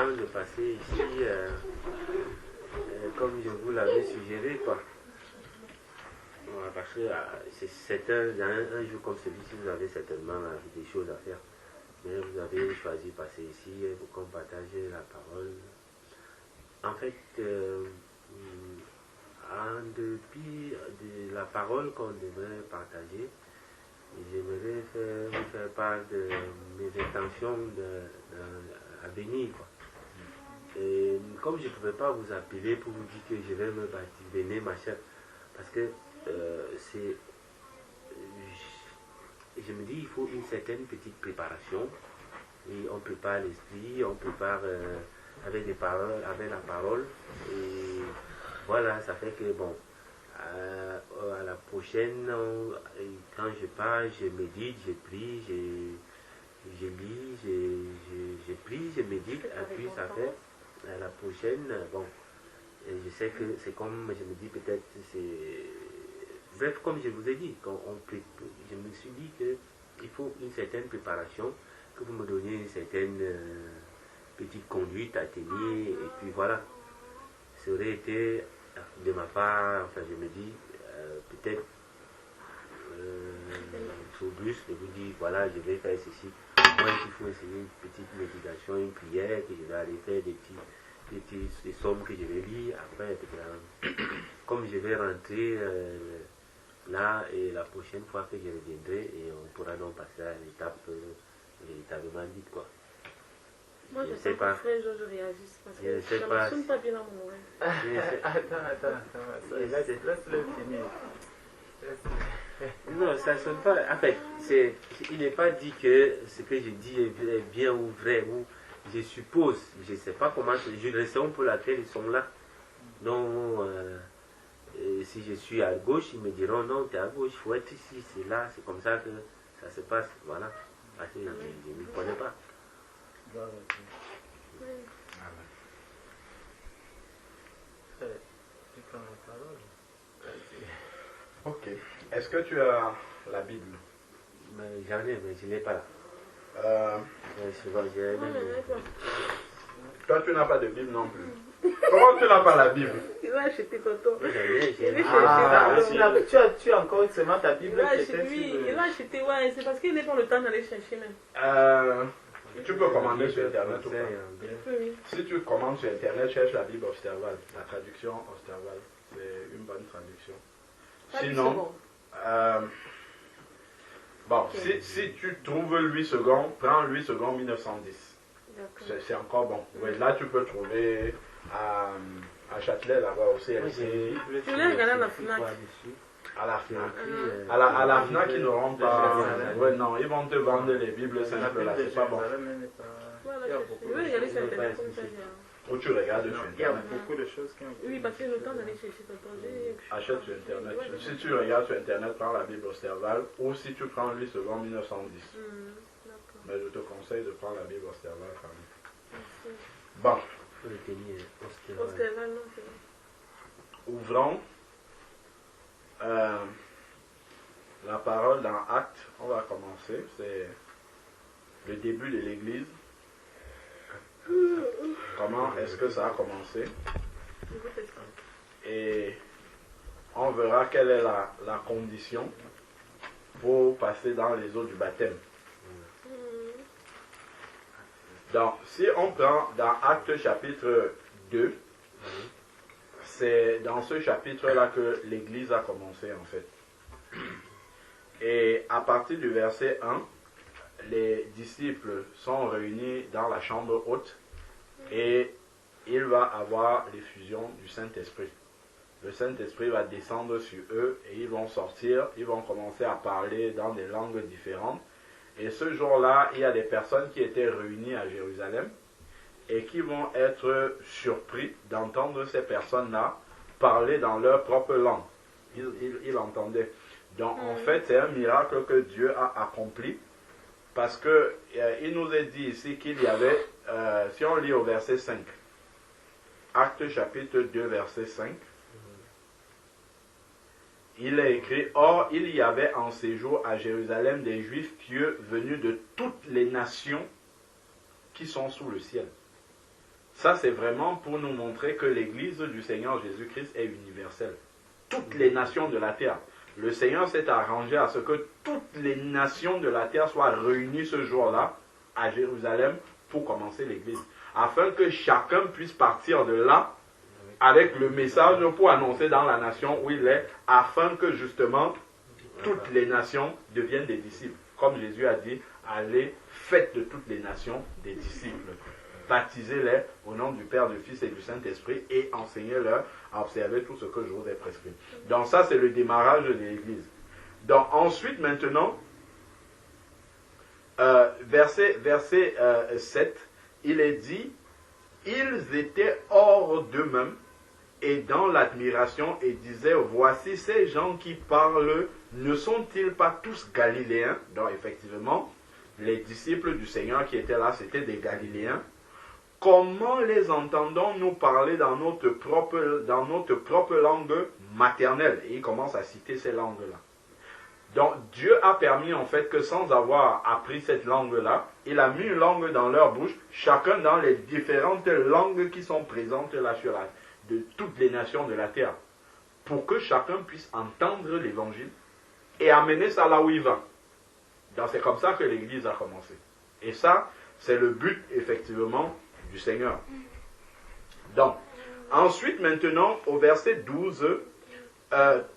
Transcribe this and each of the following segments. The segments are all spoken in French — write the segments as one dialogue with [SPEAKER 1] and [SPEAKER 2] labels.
[SPEAKER 1] temps de passer ici, comme je vous l'avais suggéré, quoi. Voilà, parce que c'est un jour comme celui-ci, vous avez certainement des choses à faire. Mais vous avez choisi de passer ici pour qu'on partage la parole. En fait, en dépit de la parole qu'on devrait partager, j'aimerais vous faire part de mes intentions à venir, quoi. Et comme je ne pouvais pas vous appeler pour vous dire que je vais me baptiser, venez ma chère, parce que je me dis il faut une certaine petite préparation. Et on prépare l'esprit, on prépare avec des paroles, avec la parole. Et voilà, ça fait que bon, à la prochaine, quand je parle, je médite, je prie, je lis, je prie, je médite, et puis ça fait à la prochaine, bon, je sais que c'est comme, je me dis peut-être, c'est... Bref, comme je vous ai dit, je me suis dit qu'il faut une certaine préparation, que vous me donniez une certaine petite conduite à tenir, et puis voilà. Ça aurait été de ma part, enfin je me dis, peut-être sur bus, de vous dire, voilà, je vais faire ceci. Moi, il faut essayer une petite méditation, une prière, que je vais aller faire des sommes que je vais lire. Après, comme je vais rentrer là, et la prochaine fois que je reviendrai, et on pourra donc passer à l'étape véritablement dite, quoi.
[SPEAKER 2] Moi, je sais pas. Frère, je réagisse parce que
[SPEAKER 1] je
[SPEAKER 2] ça ne sonne pas bien dans mon oreille.
[SPEAKER 3] Attends. Laisse-le finir.
[SPEAKER 1] Non, ça ne sonne pas. En fait, il n'est pas dit que ce que je dis est bien ou vrai, ou je suppose, je ne sais pas comment, j'ai une raison pour laquelle ils sont là. Donc, si je suis à gauche, ils me diront non, tu es à gauche, il faut être ici, c'est là, c'est comme ça que ça se passe. Voilà. Parce que je ne m'y connais pas.
[SPEAKER 4] Ok. Est-ce que tu as la Bible?
[SPEAKER 1] J'en ai, mais je ne l'ai pas là.
[SPEAKER 4] Toi, tu n'as pas de Bible non plus. Comment tu n'as pas la Bible?
[SPEAKER 2] Il va acheter tonton.
[SPEAKER 3] Tu as encore seulement ta Bible.
[SPEAKER 2] Il va acheter, ouais, c'est parce qu'il n'est pas le temps d'aller chercher même.
[SPEAKER 4] Tu peux commander sur Internet ou pas? Si tu commandes sur Internet, cherche la Bible Osterwald, la traduction Osterwald. C'est une bonne traduction. Sinon, bon, si tu trouves 8 secondes, prends 8 secondes 1910. C'est encore bon. Oui, là, tu peux trouver à Châtelet, là-bas aussi.
[SPEAKER 2] Tu l'as regardé à la FNAC.
[SPEAKER 4] À la FNAC. À la FNAC, ils n'auront pas. Ouais, non, ils vont te vendre les Bibles simples là, c'est pas bon. Ou tu regardes sur Internet.
[SPEAKER 3] Il y a beaucoup de choses qui ont.
[SPEAKER 2] Oui, parce que le temps d'aller chercher tonton.
[SPEAKER 4] Achète sur Internet. Si tu regardes sur Internet, prends la Bible Osterwald. Ou si tu prends 8 secondes 1910. Mais je te conseille de prendre la Bible Osterwald quand même. Bon. Ouvrons la parole dans Actes. On va commencer. C'est le début de l'Église. Comment est-ce que ça a commencé? Et on verra quelle est la condition pour passer dans les eaux du baptême. Donc, si on prend dans Actes chapitre 2, c'est dans ce chapitre-là que l'Église a commencé en fait. Et à partir du verset 1, les disciples sont réunis dans la chambre haute et il va avoir l'effusion du Saint-Esprit. Le Saint-Esprit va descendre sur eux et ils vont sortir, ils vont commencer à parler dans des langues différentes. Et ce jour-là, il y a des personnes qui étaient réunies à Jérusalem et qui vont être surpris d'entendre ces personnes-là parler dans leur propre langue. Ils entendaient. Donc en fait, c'est un miracle que Dieu a accompli parce que il nous est dit ici qu'il y avait, si on lit au verset 5, Actes chapitre 2, verset 5, il est écrit, « Or, il y avait en séjour à Jérusalem des Juifs pieux venus de toutes les nations qui sont sous le ciel. » Ça, c'est vraiment pour nous montrer que l'Église du Seigneur Jésus-Christ est universelle. Toutes les nations de la terre. Le Seigneur s'est arrangé à ce que toutes les nations de la terre soient réunies ce jour-là à Jérusalem pour commencer l'Église. Afin que chacun puisse partir de là avec le message pour annoncer dans la nation où il est, afin que justement toutes les nations deviennent des disciples. Comme Jésus a dit, allez, faites de toutes les nations des disciples. Baptisez-les au nom du Père, du Fils et du Saint-Esprit et enseignez-leur à observer tout ce que je vous ai prescrit. Donc ça, c'est le démarrage de l'Église. Donc ensuite, maintenant, verset 7, il est dit, ils étaient hors d'eux-mêmes et dans l'admiration et disaient, voici ces gens qui parlent, ne sont-ils pas tous Galiléens? Donc effectivement, les disciples du Seigneur qui étaient là, c'était des Galiléens. Comment les entendons-nous parler dans notre propre langue maternelle? Et il commence à citer ces langues-là. Donc Dieu a permis en fait que sans avoir appris cette langue-là, il a mis une langue dans leur bouche, chacun dans les différentes langues qui sont présentes là sur de toutes les nations de la terre, pour que chacun puisse entendre l'évangile et amener ça là où il va. Donc c'est comme ça que l'Église a commencé. Et ça, c'est le but effectivement du Seigneur. Donc, ensuite maintenant, au verset 12,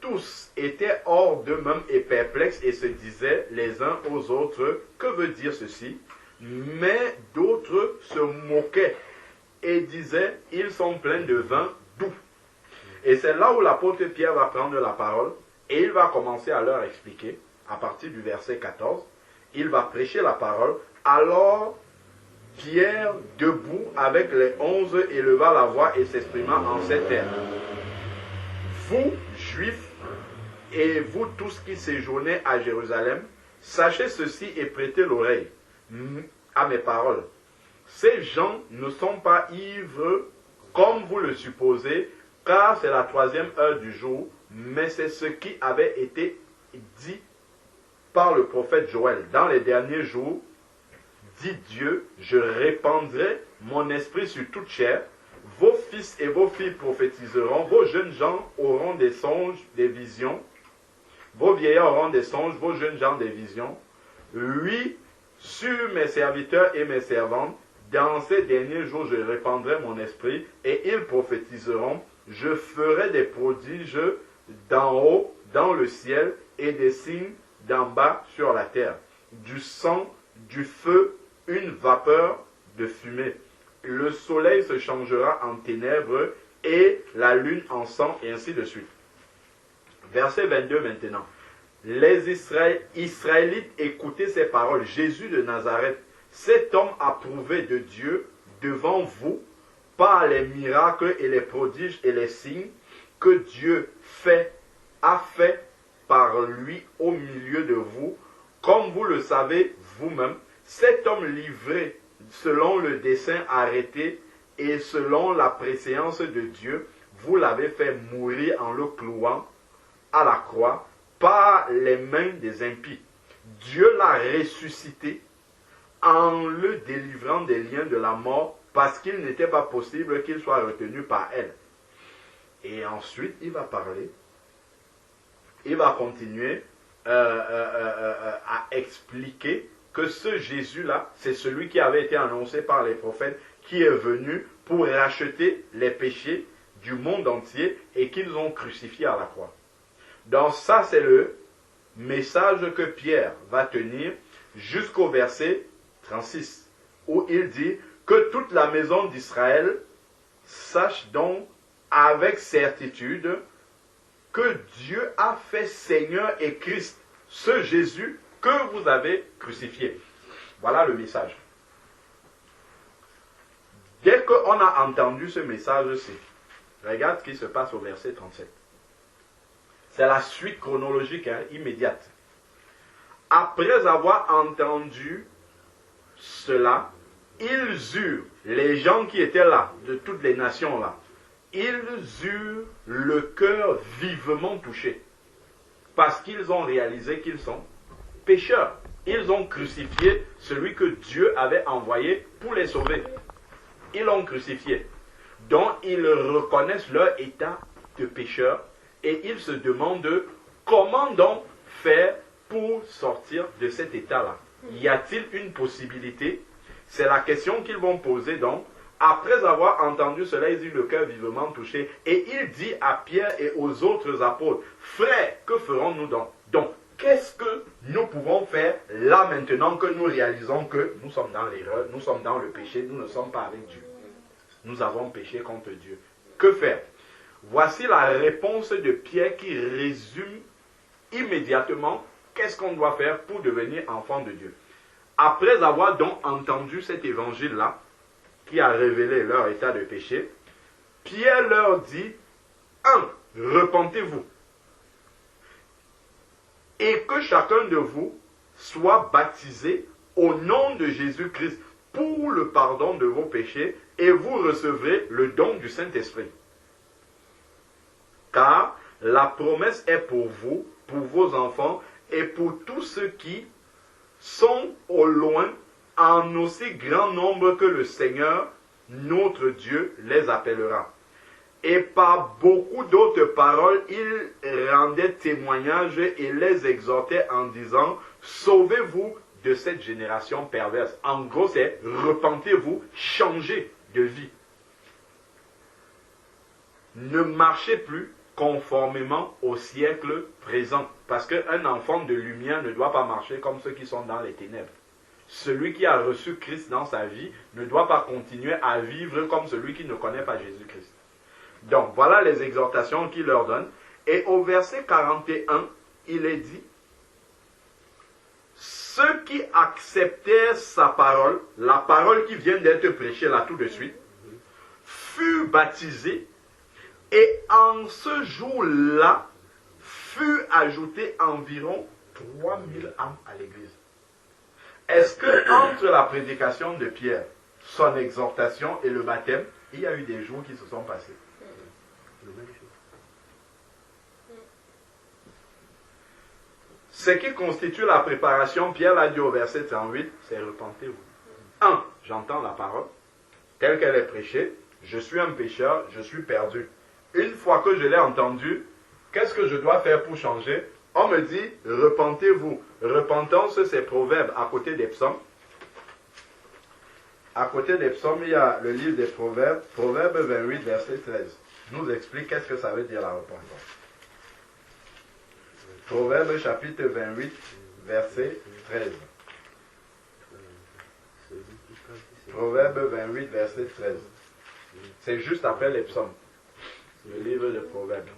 [SPEAKER 4] tous étaient hors d'eux-mêmes et perplexes et se disaient les uns aux autres, que veut dire ceci? Mais d'autres se moquaient et disaient, ils sont pleins de vin doux. Et c'est là où l'apôtre Pierre va prendre la parole et il va commencer à leur expliquer, à partir du verset 14, il va prêcher la parole. Alors Pierre, debout avec les 11, éleva la voix et s'exprima en ces termes. Vous, Juifs, et vous tous qui séjournez à Jérusalem, sachez ceci et prêtez l'oreille à mes paroles. Ces gens ne sont pas ivres comme vous le supposez, car c'est la 3e heure du jour, mais c'est ce qui avait été dit par le prophète Joël. Dans les derniers jours, dit Dieu, je répandrai mon esprit sur toute chair, vos fils et vos filles prophétiseront, vos jeunes gens auront des songes, des visions, vos vieillards auront des songes, vos jeunes gens des visions. Oui, sur mes serviteurs et mes servantes, dans ces derniers jours, je répandrai mon esprit et ils prophétiseront. Je ferai des prodiges d'en haut, dans le ciel, et des signes d'en bas sur la terre. Du sang, du feu, une vapeur de fumée. Le soleil se changera en ténèbres et la lune en sang, et ainsi de suite. Verset 22 maintenant. Les Israélites écoutaient ces paroles. Jésus de Nazareth, cet homme approuvé de Dieu devant vous par les miracles et les prodiges et les signes que Dieu a fait par lui au milieu de vous, comme vous le savez vous-même. Cet homme livré selon le dessein arrêté et selon la préséance de Dieu, vous l'avez fait mourir en le clouant à la croix par les mains des impies. Dieu l'a ressuscité en le délivrant des liens de la mort parce qu'il n'était pas possible qu'il soit retenu par elle. Et ensuite, il va parler, il va continuer à expliquer que ce Jésus-là, c'est celui qui avait été annoncé par les prophètes, qui est venu pour racheter les péchés du monde entier et qu'ils ont crucifié à la croix. Donc ça, c'est le message que Pierre va tenir jusqu'au verset 36, où il dit que toute la maison d'Israël sache donc avec certitude que Dieu a fait Seigneur et Christ, ce Jésus que vous avez crucifié. Voilà le message. Dès qu'on a entendu ce message-ci, regarde ce qui se passe au verset 37. C'est la suite chronologique immédiate. Après avoir entendu cela, ils eurent, les gens qui étaient là, de toutes les nations là, ils eurent le cœur vivement touché. Parce qu'ils ont réalisé qu'ils sont pécheurs. Ils ont crucifié celui que Dieu avait envoyé pour les sauver. ils l'ont crucifié. Donc ils reconnaissent leur état de pécheur et ils se demandent comment donc faire pour sortir de cet état-là. Y a-t-il une possibilité? C'est la question qu'ils vont poser donc. Après avoir entendu cela, ils eurent le cœur vivement touché. Et il dit à Pierre et aux autres apôtres, frères, que ferons-nous donc? Donc, qu'est-ce que nous pouvons faire là maintenant que nous réalisons que nous sommes dans l'erreur, nous sommes dans le péché, nous ne sommes pas avec Dieu. Nous avons péché contre Dieu. Que faire? Voici la réponse de Pierre qui résume immédiatement qu'est-ce qu'on doit faire pour devenir enfant de Dieu. Après avoir donc entendu cet évangile-là, qui a révélé leur état de péché, Pierre leur dit, 1. Repentez-vous. Et que chacun de vous soit baptisé au nom de Jésus-Christ pour le pardon de vos péchés, et vous recevrez le don du Saint-Esprit. Car la promesse est pour vous, pour vos enfants, et pour tous ceux qui sont au loin, en aussi grand nombre que le Seigneur, notre Dieu, les appellera. Et par beaucoup d'autres paroles, il rendait témoignage et les exhortait en disant, sauvez-vous de cette génération perverse. En gros, c'est repentez-vous, changez de vie. Ne marchez plus conformément au siècle présent. Parce qu'un enfant de lumière ne doit pas marcher comme ceux qui sont dans les ténèbres. Celui qui a reçu Christ dans sa vie ne doit pas continuer à vivre comme celui qui ne connaît pas Jésus-Christ. Donc, voilà les exhortations qu'il leur donne. Et au verset 41, il est dit, ceux qui acceptèrent sa parole, la parole qui vient d'être prêchée là tout de suite, furent baptisés, et en ce jour-là, furent ajoutés environ 3000 âmes à l'église. Est-ce que entre la prédication de Pierre, son exhortation et le baptême, il y a eu des jours qui se sont passés? Ce qui constitue la préparation, Pierre l'a dit au verset 38, c'est repentez-vous. 1. J'entends la parole, telle qu'elle est prêchée, je suis un pécheur, je suis perdu. Une fois que je l'ai entendue, qu'est-ce que je dois faire pour changer? On me dit, repentez-vous. Repentance, c'est Proverbes à côté des psaumes. À côté des psaumes, il y a le livre des Proverbes, Proverbes 28, verset 13. Nous explique qu'est-ce que ça veut dire la repentance. Proverbes chapitre 28, verset 13. Proverbes 28, verset 13. C'est juste après les psaumes. Le livre de Proverbes.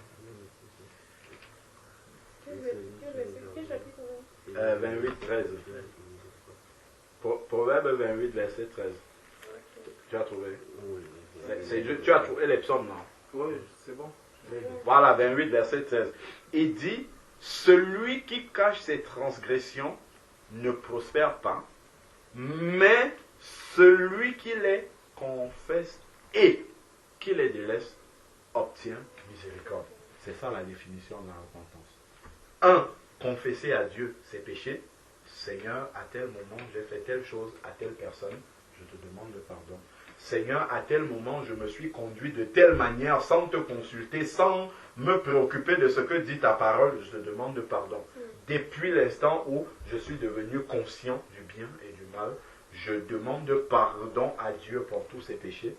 [SPEAKER 4] 28, 13. Proverbe 28, verset 13. Tu as trouvé? Tu as trouvé les psaumes, non?
[SPEAKER 3] Oui, c'est bon.
[SPEAKER 4] Voilà, 28, verset 13. Il dit, celui qui cache ses transgressions ne prospère pas, mais celui qui les confesse et qui les délaisse obtient miséricorde. C'est ça la définition de la repentance. 1. Confesser à Dieu ses péchés. Seigneur, à tel moment, j'ai fait telle chose à telle personne, je te demande pardon. Seigneur, à tel moment, je me suis conduit de telle manière, sans te consulter, sans me préoccuper de ce que dit ta parole, je te demande pardon. Depuis l'instant où je suis devenu conscient du bien et du mal, je demande pardon à Dieu pour tous ses péchés.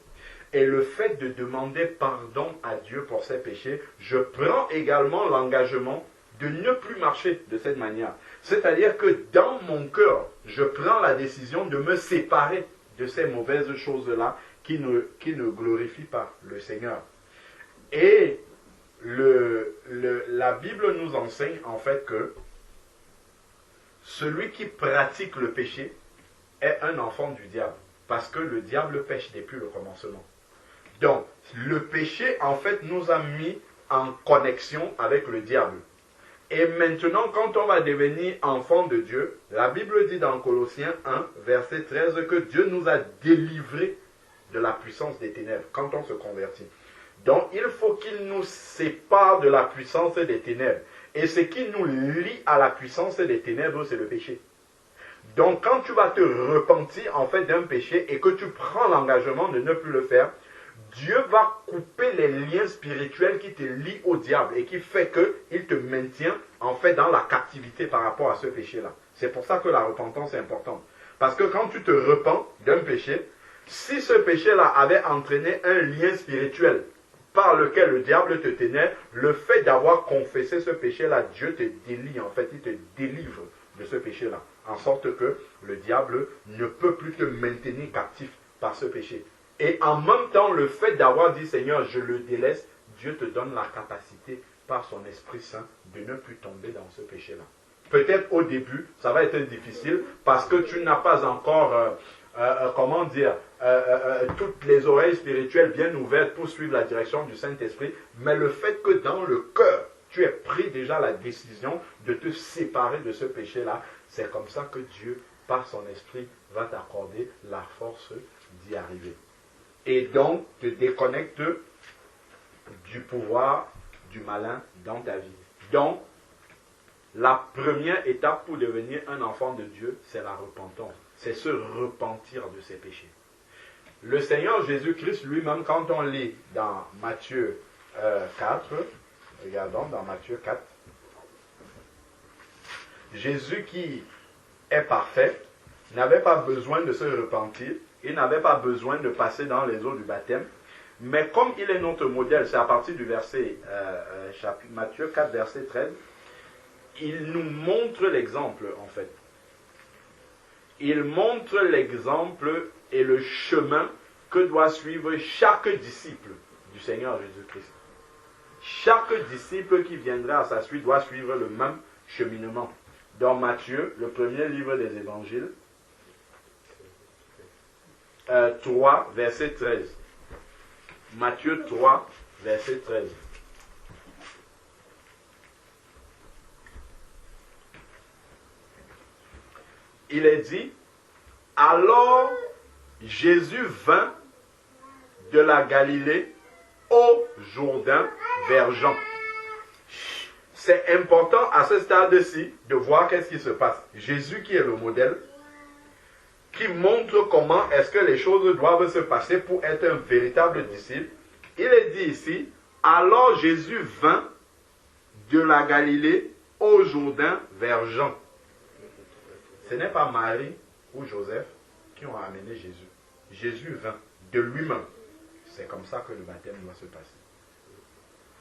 [SPEAKER 4] Et le fait de demander pardon à Dieu pour ses péchés, je prends également l'engagement de ne plus marcher de cette manière. C'est-à-dire que dans mon cœur, je prends la décision de me séparer de ces mauvaises choses-là qui ne glorifient pas le Seigneur. Et la Bible nous enseigne en fait que celui qui pratique le péché est un enfant du diable. Parce que le diable pêche depuis le commencement. Donc, le péché en fait nous a mis en connexion avec le diable. Et maintenant, quand on va devenir enfant de Dieu, la Bible dit dans Colossiens 1, verset 13, que Dieu nous a délivrés de la puissance des ténèbres quand on se convertit. Donc, il faut qu'il nous sépare de la puissance des ténèbres. Et ce qui nous lie à la puissance des ténèbres, c'est le péché. Donc quand tu vas te repentir en fait d'un péché et que tu prends l'engagement de ne plus le faire, Dieu va couper les liens spirituels qui te lient au diable et qui fait qu'il te maintient en fait dans la captivité par rapport à ce péché-là. C'est pour ça que la repentance est importante. Parce que quand tu te repens d'un péché, si ce péché-là avait entraîné un lien spirituel par lequel le diable te tenait, le fait d'avoir confessé ce péché-là, Dieu te délie en fait, il te délivre de ce péché-là. En sorte que le diable ne peut plus te maintenir captif par ce péché. Et en même temps, le fait d'avoir dit Seigneur, je le délaisse, Dieu te donne la capacité par son Esprit Saint de ne plus tomber dans ce péché-là. Peut-être au début, ça va être difficile parce que tu n'as pas encore, toutes les oreilles spirituelles bien ouvertes pour suivre la direction du Saint-Esprit. Mais le fait que dans le cœur, tu aies pris déjà la décision de te séparer de ce péché-là, c'est comme ça que Dieu, par son Esprit, va t'accorder la force d'y arriver. Et donc, te déconnecte du pouvoir du malin dans ta vie. Donc, la première étape pour devenir un enfant de Dieu, c'est la repentance. C'est se repentir de ses péchés. Le Seigneur Jésus-Christ lui-même, quand on lit dans Matthieu 4, regardons dans Matthieu 4, Jésus qui est parfait, n'avait pas besoin de se repentir, il n'avait pas besoin de passer dans les eaux du baptême, mais comme il est notre modèle, c'est à partir du verset, Matthieu 4, verset 13, il nous montre l'exemple en fait. Il montre l'exemple et le chemin que doit suivre chaque disciple du Seigneur Jésus-Christ. Chaque disciple qui viendra à sa suite doit suivre le même cheminement. Dans Matthieu, le premier livre des évangiles, 3, verset 13. Matthieu 3, verset 13. Il est dit, alors Jésus vint de la Galilée au Jourdain vers Jean. C'est important à ce stade-ci de voir qu'est-ce qui se passe. Jésus qui est le modèle, qui montre comment est-ce que les choses doivent se passer pour être un véritable disciple. Il est dit ici, alors Jésus vint de la Galilée au Jourdain vers Jean. Ce n'est pas Marie ou Joseph qui ont amené Jésus. Jésus vint de lui-même. C'est comme ça que le baptême doit se passer.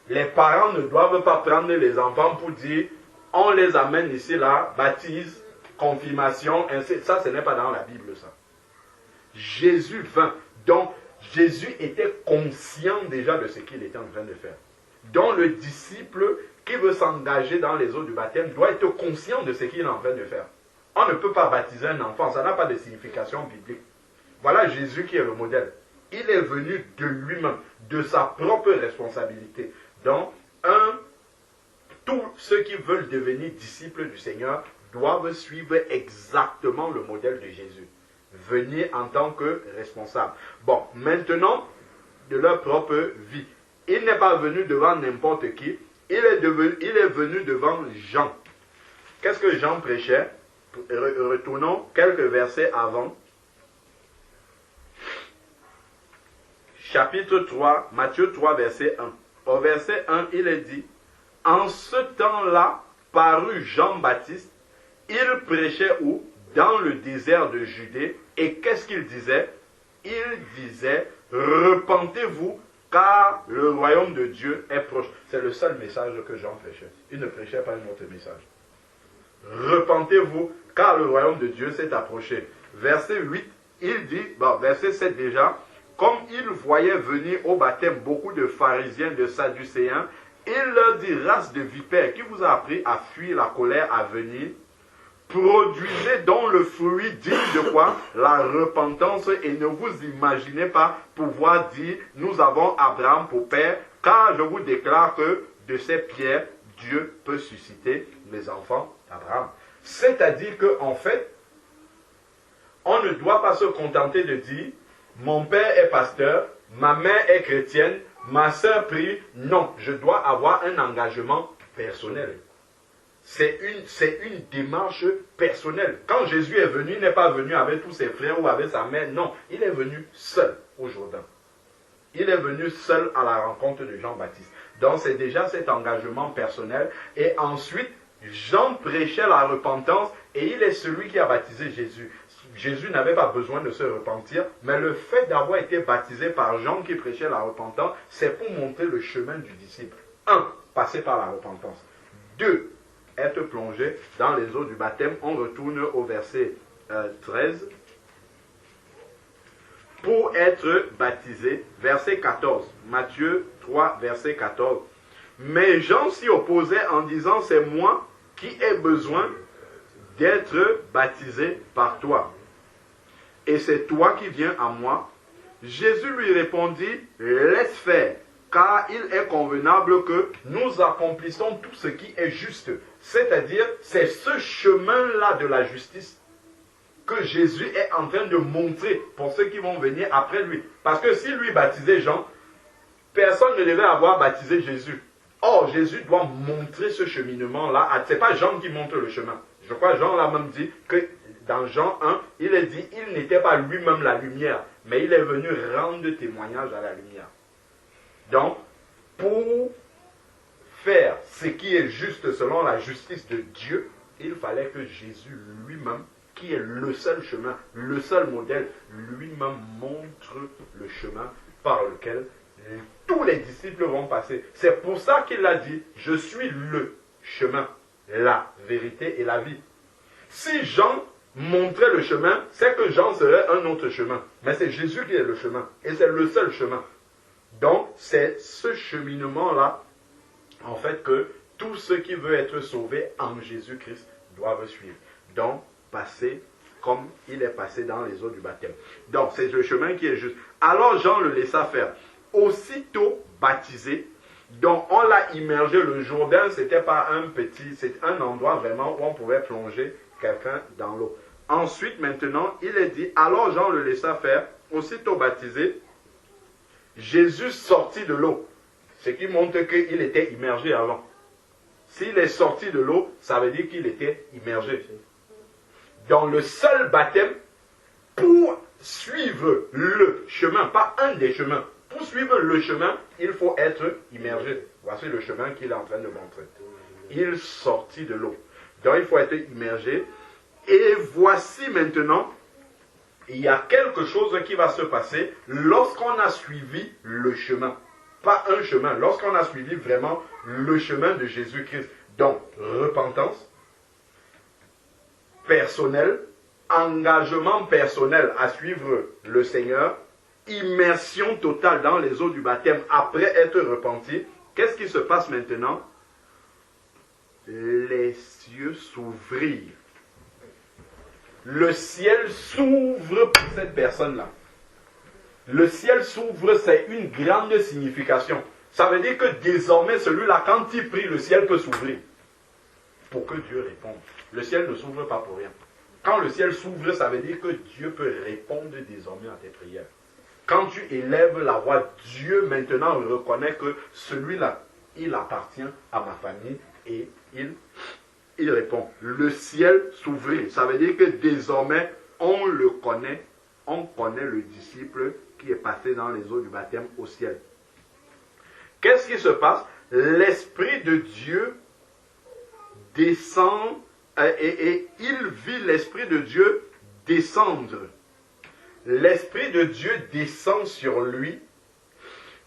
[SPEAKER 4] Les parents ne doivent pas prendre les enfants pour dire on les amène ici, là, baptise, confirmation, ainsi. Ça, ce n'est pas dans la Bible, ça. Jésus vint. Donc, Jésus était conscient déjà de ce qu'il était en train de faire. Donc, le disciple qui veut s'engager dans les eaux du baptême doit être conscient de ce qu'il est en train de faire. On ne peut pas baptiser un enfant, ça n'a pas de signification biblique. Voilà Jésus qui est le modèle. Il est venu de lui-même, de sa propre responsabilité. Donc, tous ceux qui veulent devenir disciples du Seigneur doivent suivre exactement le modèle de Jésus. Venir en tant que responsable. Bon, maintenant, de leur propre vie. Il n'est pas venu devant n'importe qui, il est venu devant Jean. Qu'est-ce que Jean prêchait? Retournons quelques versets avant. Chapitre 3, Matthieu 3, verset 1. Au verset 1, il est dit, « En ce temps-là, parut Jean-Baptiste, il prêchait où? Dans le désert de Judée. Et qu'est-ce qu'il disait? Il disait, « Repentez-vous, car le royaume de Dieu est proche. » C'est le seul message que Jean prêchait. Il ne prêchait pas un autre message. Repentez-vous, car le royaume de Dieu s'est approché. Verset 8, il dit, verset 7 déjà, comme il voyait venir au baptême beaucoup de pharisiens, de sadducéens, il leur dit, race de vipères, qui vous a appris à fuir la colère à venir? Produisez donc le fruit digne de quoi? La repentance, et ne vous imaginez pas pouvoir dire, nous avons Abraham pour père, car je vous déclare que de ces pierres, Dieu peut susciter les enfants d'Abraham. C'est-à-dire qu'en fait, on ne doit pas se contenter de dire, mon père est pasteur, ma mère est chrétienne, ma soeur prie. Non, je dois avoir un engagement personnel. C'est une démarche personnelle. Quand Jésus est venu, il n'est pas venu avec tous ses frères ou avec sa mère. Non, il est venu seul au Jourdain. Il est venu seul à la rencontre de Jean-Baptiste. Donc c'est déjà cet engagement personnel. Et ensuite, Jean prêchait la repentance et il est celui qui a baptisé Jésus. Jésus n'avait pas besoin de se repentir, mais le fait d'avoir été baptisé par Jean qui prêchait la repentance, c'est pour montrer le chemin du disciple. 1. Passer par la repentance. 2. Être plongé dans les eaux du baptême. On retourne au verset 13. Pour être baptisé, verset 14. Matthieu 3, verset 14. Mais Jean s'y opposait en disant, c'est moi qui ai besoin d'être baptisé par toi. Et c'est toi qui viens à moi. Jésus lui répondit, laisse faire, car il est convenable que nous accomplissons tout ce qui est juste. C'est-à-dire, c'est ce chemin-là de la justice que Jésus est en train de montrer pour ceux qui vont venir après lui. Parce que si lui baptisait Jean, personne ne devait avoir baptisé Jésus. Or, Jésus doit montrer ce cheminement-là. Ce n'est pas Jean qui montre le chemin. Je crois que Jean l'a même dit que dans Jean 1, il est dit, il n'était pas lui-même la lumière, mais il est venu rendre témoignage à la lumière. Donc, pour faire ce qui est juste selon la justice de Dieu, il fallait que Jésus lui-même, qui est le seul chemin, le seul modèle, lui-même montre le chemin par lequel tous les disciples vont passer. C'est pour ça qu'il a dit, je suis le chemin, la vérité et la vie. Si Jean montrait le chemin, c'est que Jean serait un autre chemin. Mais c'est Jésus qui est le chemin. Et c'est le seul chemin. Donc, c'est ce cheminement-là, en fait, que tous ceux qui veulent être sauvés en Jésus-Christ doivent suivre. Donc, passer comme il est passé dans les eaux du baptême. Donc, c'est le chemin qui est juste. Alors, Jean le laissa faire. Aussitôt baptisé, donc on l'a immergé. Le Jourdain, c'était pas c'est un endroit vraiment où on pouvait plonger quelqu'un dans l'eau. Ensuite, maintenant, il est dit, alors Jean le laissa faire, aussitôt baptisé, Jésus sortit de l'eau. Ce qui montre qu'il était immergé avant. S'il est sorti de l'eau, ça veut dire qu'il était immergé. Dans le seul baptême, pour suivre le chemin, pas un des chemins, pour suivre le chemin, il faut être immergé. Voici le chemin qu'il est en train de montrer. Il sortit de l'eau. Donc il faut être immergé. Et voici maintenant, il y a quelque chose qui va se passer lorsqu'on a suivi le chemin. Pas un chemin, lorsqu'on a suivi vraiment le chemin de Jésus-Christ. Donc, repentance personnelle, engagement personnel à suivre le Seigneur, immersion totale dans les eaux du baptême après être repenti. Qu'est-ce qui se passe maintenant? Les cieux s'ouvrirent. Le ciel s'ouvre pour cette personne-là. Le ciel s'ouvre, c'est une grande signification. Ça veut dire que désormais, celui-là, quand il prie, le ciel peut s'ouvrir. Pour que Dieu réponde. Le ciel ne s'ouvre pas pour rien. Quand le ciel s'ouvre, ça veut dire que Dieu peut répondre désormais à tes prières. Quand tu élèves la voix, Dieu maintenant reconnaît que celui-là, il appartient à ma famille et il répond. Le ciel s'ouvrit. Ça veut dire que désormais, on le connaît. On connaît le disciple qui est passé dans les eaux du baptême au ciel. Qu'est-ce qui se passe? L'Esprit de Dieu descend et il vit l'Esprit de Dieu descendre. L'Esprit de Dieu descend sur lui.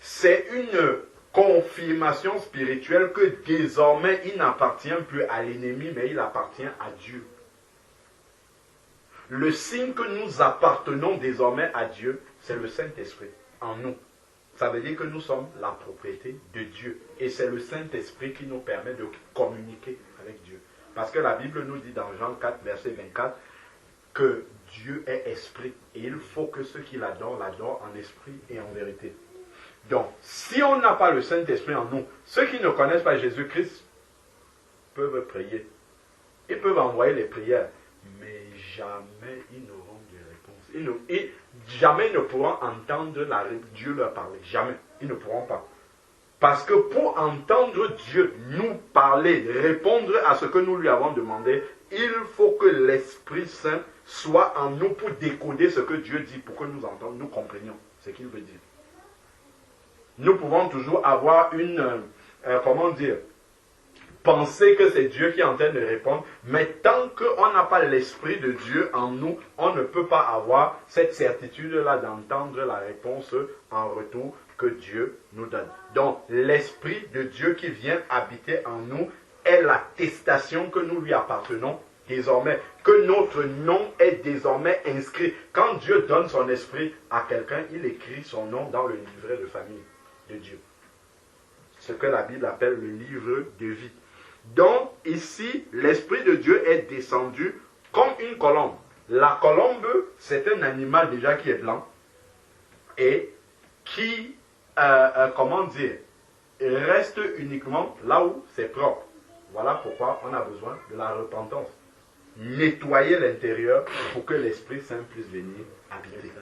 [SPEAKER 4] C'est une confirmation spirituelle que désormais il n'appartient plus à l'ennemi, mais il appartient à Dieu. Le signe que nous appartenons désormais à Dieu, c'est le Saint-Esprit en nous. Ça veut dire que nous sommes la propriété de Dieu. Et c'est le Saint-Esprit qui nous permet de communiquer avec Dieu. Parce que la Bible nous dit dans Jean 4, verset 24, que Dieu est esprit. Et il faut que ceux qui l'adorent en esprit et en vérité. Donc, si on n'a pas le Saint-Esprit en nous, ceux qui ne connaissent pas Jésus-Christ peuvent prier. Ils peuvent envoyer les prières. Mais jamais ils n'auront de réponse. Jamais ils ne pourront entendre Dieu leur parler. Jamais. Ils ne pourront pas. Parce que pour entendre Dieu nous parler, répondre à ce que nous lui avons demandé, il faut que l'Esprit Saint soit en nous pour décoder ce que Dieu dit, pour que nous entendions, nous comprenions ce qu'il veut dire. Nous pouvons toujours avoir une, penser que c'est Dieu qui est en train de répondre, mais tant qu'on n'a pas l'Esprit de Dieu en nous, on ne peut pas avoir cette certitude-là d'entendre la réponse en retour que Dieu nous donne. Donc, l'Esprit de Dieu qui vient habiter en nous est l'attestation que nous lui appartenons désormais, que notre nom est désormais inscrit. Quand Dieu donne son Esprit à quelqu'un, il écrit son nom dans le livret de famille de Dieu. Ce que la Bible appelle le livre de vie. Donc, ici, l'Esprit de Dieu est descendu comme une colombe. La colombe, c'est un animal déjà qui est blanc et qui, reste uniquement là où c'est propre. Voilà pourquoi on a besoin de la repentance. Nettoyer l'intérieur pour que l'Esprit Saint puisse venir habiter.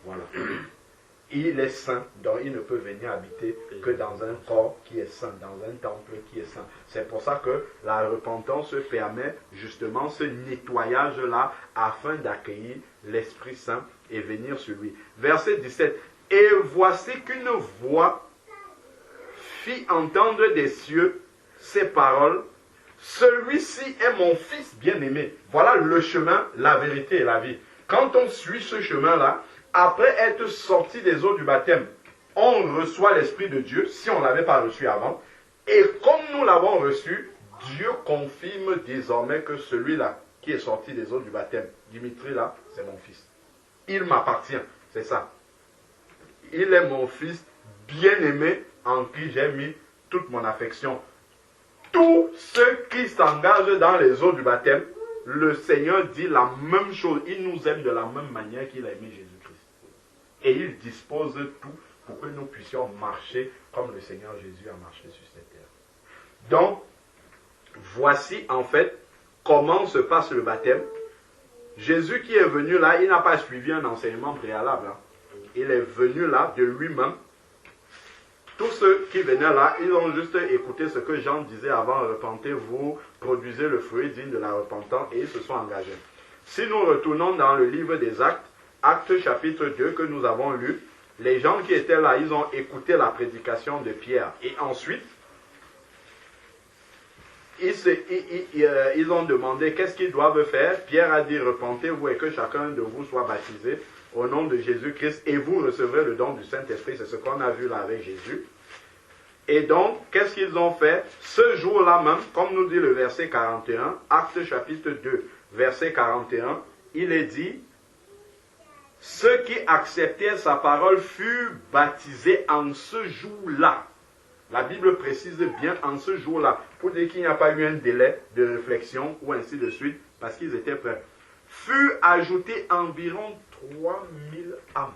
[SPEAKER 4] Voilà. Il est saint, donc il ne peut venir habiter que dans un corps qui est saint, dans un temple qui est saint. C'est pour ça que la repentance permet justement ce nettoyage-là afin d'accueillir l'Esprit Saint et venir sur lui. Verset 17. Et voici qu'une voix fit entendre des cieux ces paroles. Celui-ci est mon fils bien-aimé. Voilà le chemin, la vérité et la vie. Quand on suit ce chemin-là, après être sorti des eaux du baptême, on reçoit l'Esprit de Dieu, si on ne l'avait pas reçu avant. Et comme nous l'avons reçu, Dieu confirme désormais que celui-là qui est sorti des eaux du baptême, Dimitri là, c'est mon fils. Il m'appartient, c'est ça. Il est mon fils bien-aimé en qui j'ai mis toute mon affection. Tous ceux qui s'engagent dans les eaux du baptême, le Seigneur dit la même chose. Il nous aime de la même manière qu'il a aimé Jésus-Christ. Et il dispose tout pour que nous puissions marcher comme le Seigneur Jésus a marché sur cette terre. Donc, voici en fait comment se passe le baptême. Jésus qui est venu là, il n'a pas suivi un enseignement préalable. Il est venu là de lui-même. Tous ceux qui venaient là, ils ont juste écouté ce que Jean disait avant, repentez-vous, produisez le fruit digne de la repentance, et ils se sont engagés. Si nous retournons dans le livre des Actes, Actes chapitre 2 que nous avons lu, les gens qui étaient là, ils ont écouté la prédication de Pierre. Et ensuite, ils ont demandé qu'est-ce qu'ils doivent faire. Pierre a dit, repentez-vous et que chacun de vous soit baptisé au nom de Jésus-Christ et vous recevrez le don du Saint-Esprit. C'est ce qu'on a vu là avec Jésus. Et donc, qu'est-ce qu'ils ont fait? Ce jour-là même, comme nous dit le verset 41, Actes chapitre 2, verset 41, il est dit, ceux qui acceptèrent sa parole furent baptisés en ce jour-là. La Bible précise bien en ce jour-là, pour dire qu'il n'y a pas eu un délai de réflexion ou ainsi de suite, parce qu'ils étaient prêts. Furent ajoutés environ 3000 âmes.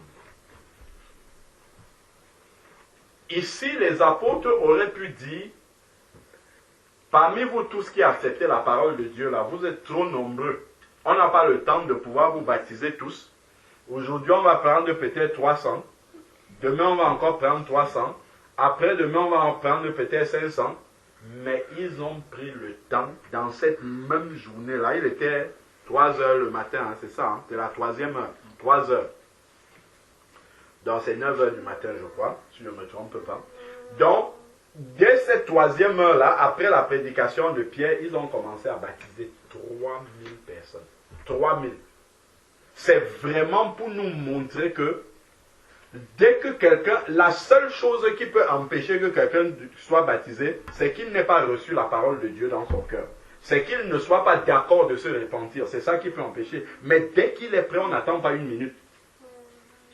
[SPEAKER 4] Ici, les apôtres auraient pu dire, parmi vous tous qui acceptez la parole de Dieu, là, vous êtes trop nombreux. On n'a pas le temps de pouvoir vous baptiser tous. Aujourd'hui, on va prendre peut-être 300. Demain, on va encore prendre 300. Après-demain, on va en prendre peut-être 500. Mais ils ont pris le temps, dans cette même journée-là, il était 3 heures le matin, hein, c'est ça, hein, c'est la 3e heure, 3 heures. Donc c'est 9 heures du matin, je crois, si je ne me trompe pas. Donc, dès cette 3e heure-là, après la prédication de Pierre, ils ont commencé à baptiser 3000 personnes. 3000. C'est vraiment pour nous montrer que dès que quelqu'un, la seule chose qui peut empêcher que quelqu'un soit baptisé, c'est qu'il n'ait pas reçu la parole de Dieu dans son cœur. C'est qu'il ne soit pas d'accord de se repentir. C'est ça qui peut empêcher. Mais dès qu'il est prêt, on n'attend pas une minute.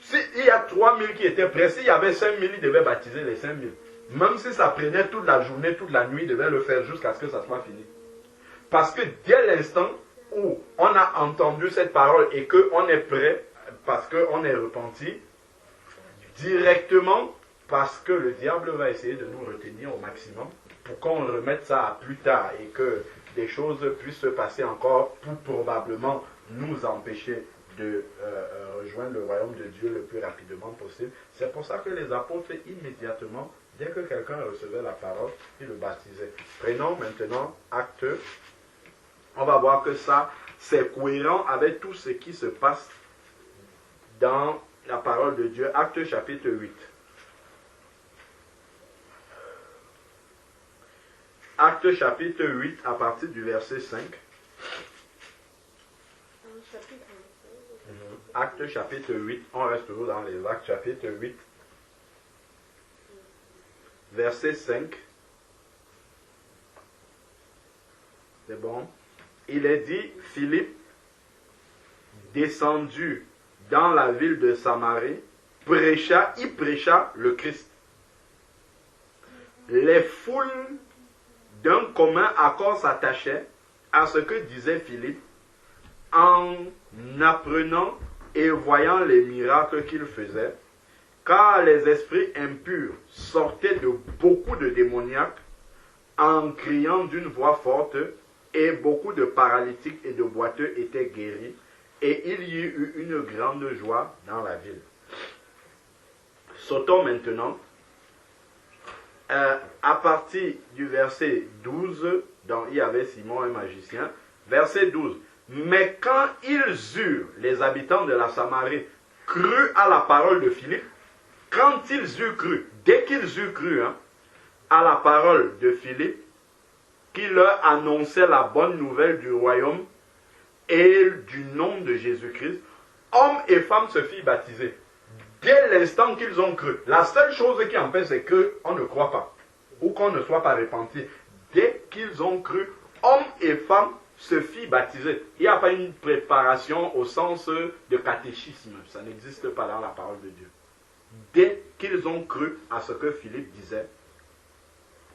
[SPEAKER 4] S'il y a 3000 qui étaient prêts, s'il y avait 5000, il devait baptiser les 5000. Même si ça prenait toute la journée, toute la nuit, il devait le faire jusqu'à ce que ça soit fini. Parce que dès l'instant où on a entendu cette parole et qu'on est prêt, parce qu'on est repenti, directement, parce que le diable va essayer de nous retenir au maximum pour qu'on remette ça à plus tard et que des choses puissent se passer encore pour probablement nous empêcher de rejoindre le royaume de Dieu le plus rapidement possible. C'est pour ça que les apôtres immédiatement Dès que quelqu'un recevait la parole, il le baptisait. Prenons maintenant Acte. On va voir que ça, c'est cohérent avec tout ce qui se passe dans la parole de Dieu. Acte chapitre 8. Acte chapitre 8 à partir du verset 5. Acte chapitre 8, on reste toujours dans les actes chapitre 8, verset 5. C'est bon. Il est dit, Philippe, descendu dans la ville de Samarie, il prêcha le Christ. Les foules d'un commun accord s'attachaient à ce que disait Philippe en apprenant et voyant les miracles qu'il faisait, car les esprits impurs sortaient de beaucoup de démoniaques en criant d'une voix forte, et beaucoup de paralytiques et de boiteux étaient guéris, et il y eut une grande joie dans la ville. Sautons maintenant à partir du verset 12, dont il y avait Simon un magicien, verset 12. Mais quand ils eurent, les habitants de la Samarie, cru à la parole de Philippe, quand ils eurent cru, dès qu'ils eurent cru à la parole de Philippe, qui leur annonçait la bonne nouvelle du royaume et du nom de Jésus-Christ, hommes et femmes se firent baptiser. Dès l'instant qu'ils ont cru. La seule chose qui empêche, c'est qu'on ne croit pas, ou qu'on ne soit pas repenti. Dès qu'ils ont cru, hommes et femmes se firent baptiser. Il n'y a pas une préparation au sens de catéchisme. Ça n'existe pas dans la parole de Dieu. Dès qu'ils ont cru à ce que Philippe disait,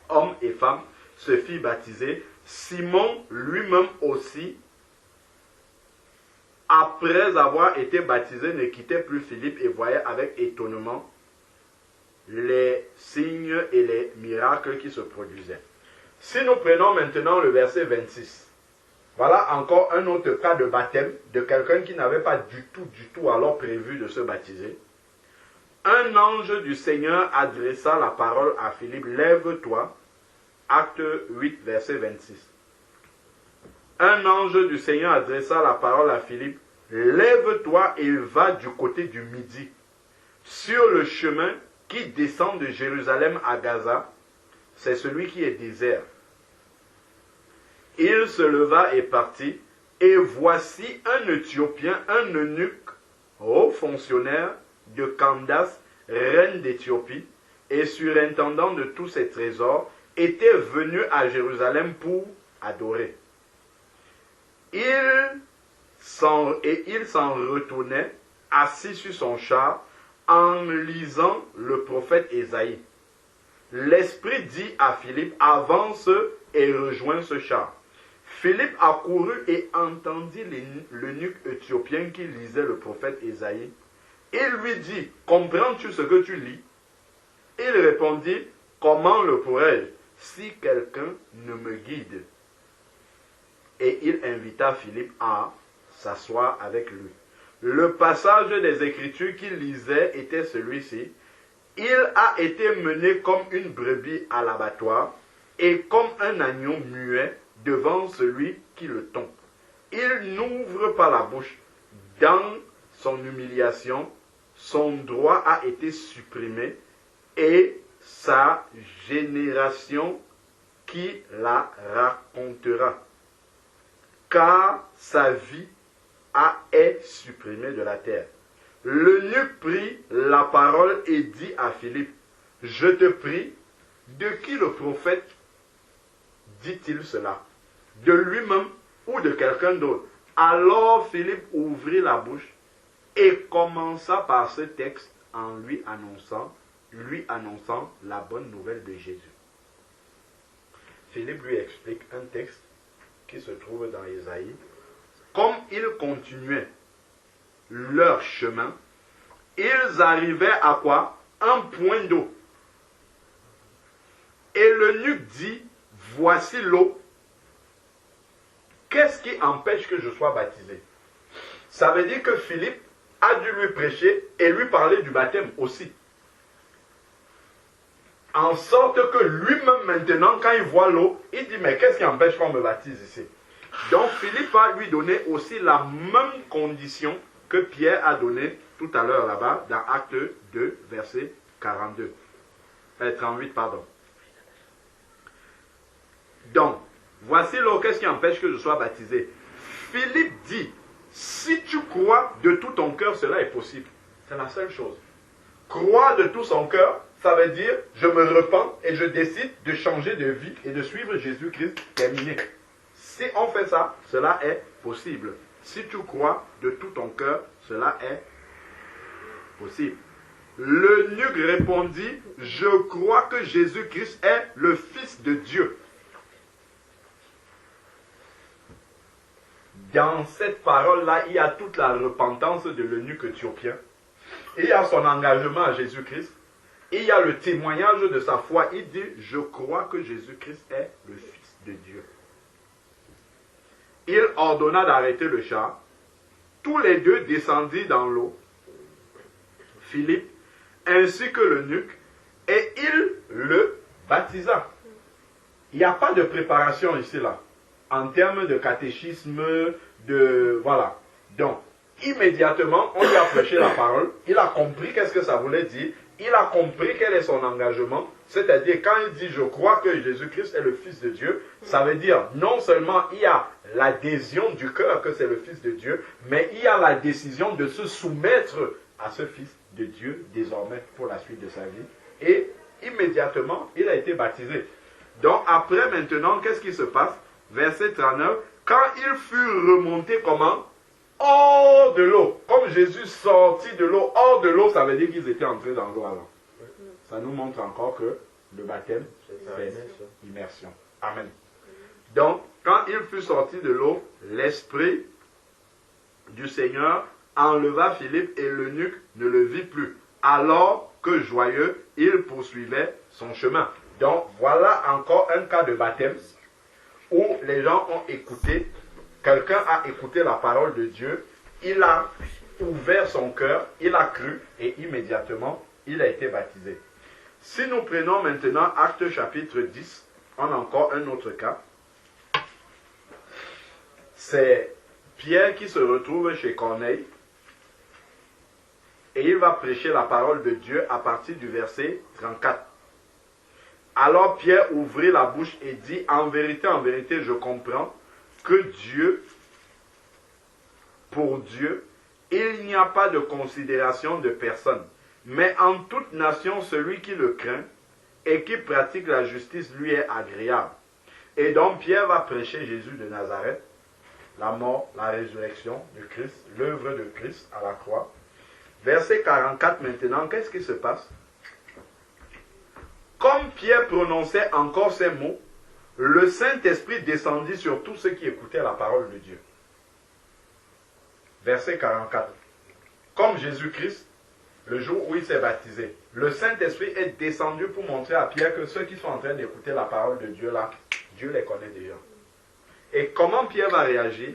[SPEAKER 4] hommes et femmes se firent baptiser. Simon lui-même aussi, après avoir été baptisé, ne quittait plus Philippe et voyait avec étonnement les signes et les miracles qui se produisaient. Si nous prenons maintenant le verset 26, voilà encore un autre cas de baptême de quelqu'un qui n'avait pas du tout alors prévu de se baptiser. Un ange du Seigneur adressa la parole à Philippe, lève-toi. Acte 8, verset 26. Un ange du Seigneur adressa la parole à Philippe, lève-toi et va du côté du midi, sur le chemin qui descend de Jérusalem à Gaza, c'est celui qui est désert. Il se leva et partit, et voici un Éthiopien, un eunuque, haut fonctionnaire de Candace, reine d'Éthiopie, et surintendant de tous ses trésors, était venu à Jérusalem pour adorer. Il s'en retournait, assis sur son char, en lisant le prophète Ésaïe. L'Esprit dit à Philippe, avance et rejoins ce char. Philippe accourut et entendit l'eunuque éthiopien qui lisait le prophète Ésaïe. Il lui dit, comprends-tu ce que tu lis? Il répondit, comment le pourrais-je si quelqu'un ne me guide? Et il invita Philippe à s'asseoir avec lui. Le passage des Écritures qu'il lisait était celui-ci. Il a été mené comme une brebis à l'abattoir et comme un agneau muet devant celui qui le tond. Il n'ouvre pas la bouche. Dans son humiliation, son droit a été supprimé et sa génération qui la racontera. Car sa vie est supprimée de la terre. L'eunuque prit la parole et dit à Philippe, je te prie, de qui le prophète dit-il cela? De lui-même ou de quelqu'un d'autre? Alors Philippe ouvrit la bouche et commença par ce texte en lui annonçant la bonne nouvelle de Jésus. Philippe lui explique un texte qui se trouve dans Ésaïe. Comme ils continuaient leur chemin, ils arrivaient à quoi? Un point d'eau. Et l'eunuque dit, voici l'eau. Qu'est-ce qui empêche que je sois baptisé? Ça veut dire que Philippe a dû lui prêcher et lui parler du baptême aussi. En sorte que lui-même maintenant, quand il voit l'eau, il dit, mais qu'est-ce qui empêche qu'on me baptise ici? Donc Philippe va lui donner aussi la même condition que Pierre a donnée tout à l'heure là-bas, dans Acte 2, verset 38, pardon. Donc, voici l'eau, qu'est-ce qui empêche que je sois baptisé? Philippe dit, si tu crois de tout ton cœur, cela est possible. C'est la seule chose. Croire de tout son cœur, ça veut dire, je me repens et je décide de changer de vie et de suivre Jésus-Christ, terminé. Si on fait ça, cela est possible. Si tu crois de tout ton cœur, cela est possible. L'eunuque répondit, je crois que Jésus-Christ est le Fils de Dieu. Dans cette parole-là, il y a toute la repentance de l'eunuque éthiopien. Il y a son engagement à Jésus-Christ. Il y a le témoignage de sa foi. Il dit, je crois que Jésus-Christ est le Fils de Dieu. Il ordonna d'arrêter le char. Tous les deux descendirent dans l'eau, Philippe ainsi que l'eunuque, et il le baptisa. Il n'y a pas de préparation ici, là, en termes de catéchisme, voilà. Donc, immédiatement, on lui a prêché la parole, il a compris qu'est-ce que ça voulait dire, il a compris quel est son engagement, c'est-à-dire quand il dit « je crois que Jésus-Christ est le Fils de Dieu », ça veut dire non seulement il y a l'adhésion du cœur que c'est le Fils de Dieu, mais il y a la décision de se soumettre à ce Fils de Dieu désormais pour la suite de sa vie. Et immédiatement, il a été baptisé. Donc après maintenant, qu'est-ce qui se passe? Verset 39, quand il fut remonté comment? Hors de l'eau. Comme Jésus sortit de l'eau, hors de l'eau, ça veut dire qu'ils étaient entrés dans l'eau alors. Ça nous montre encore que le baptême, c'est immersion. Amen. Donc, quand il fut sorti de l'eau, l'Esprit du Seigneur enleva Philippe et l'eunuque ne le vit plus. Alors que joyeux, il poursuivait son chemin. Donc, voilà encore un cas de baptême où les gens ont écouté, quelqu'un a écouté la parole de Dieu, il a ouvert son cœur, il a cru et immédiatement, il a été baptisé. Si nous prenons maintenant Acte chapitre 10, on a encore un autre cas. C'est Pierre qui se retrouve chez Corneille et il va prêcher la parole de Dieu à partir du verset 34. Alors Pierre ouvrit la bouche et dit, en vérité, je comprends que pour Dieu, il n'y a pas de considération de personne, mais en toute nation, celui qui le craint et qui pratique la justice lui est agréable. Et donc Pierre va prêcher Jésus de Nazareth, la mort, la résurrection de Christ, l'œuvre de Christ à la croix. Verset 44 maintenant, qu'est-ce qui se passe? Comme Pierre prononçait encore ces mots, le Saint-Esprit descendit sur tous ceux qui écoutaient la parole de Dieu. Verset 44. Comme Jésus-Christ, le jour où il s'est baptisé, le Saint-Esprit est descendu pour montrer à Pierre que ceux qui sont en train d'écouter la parole de Dieu là, Dieu les connaît déjà. Et comment Pierre va réagir?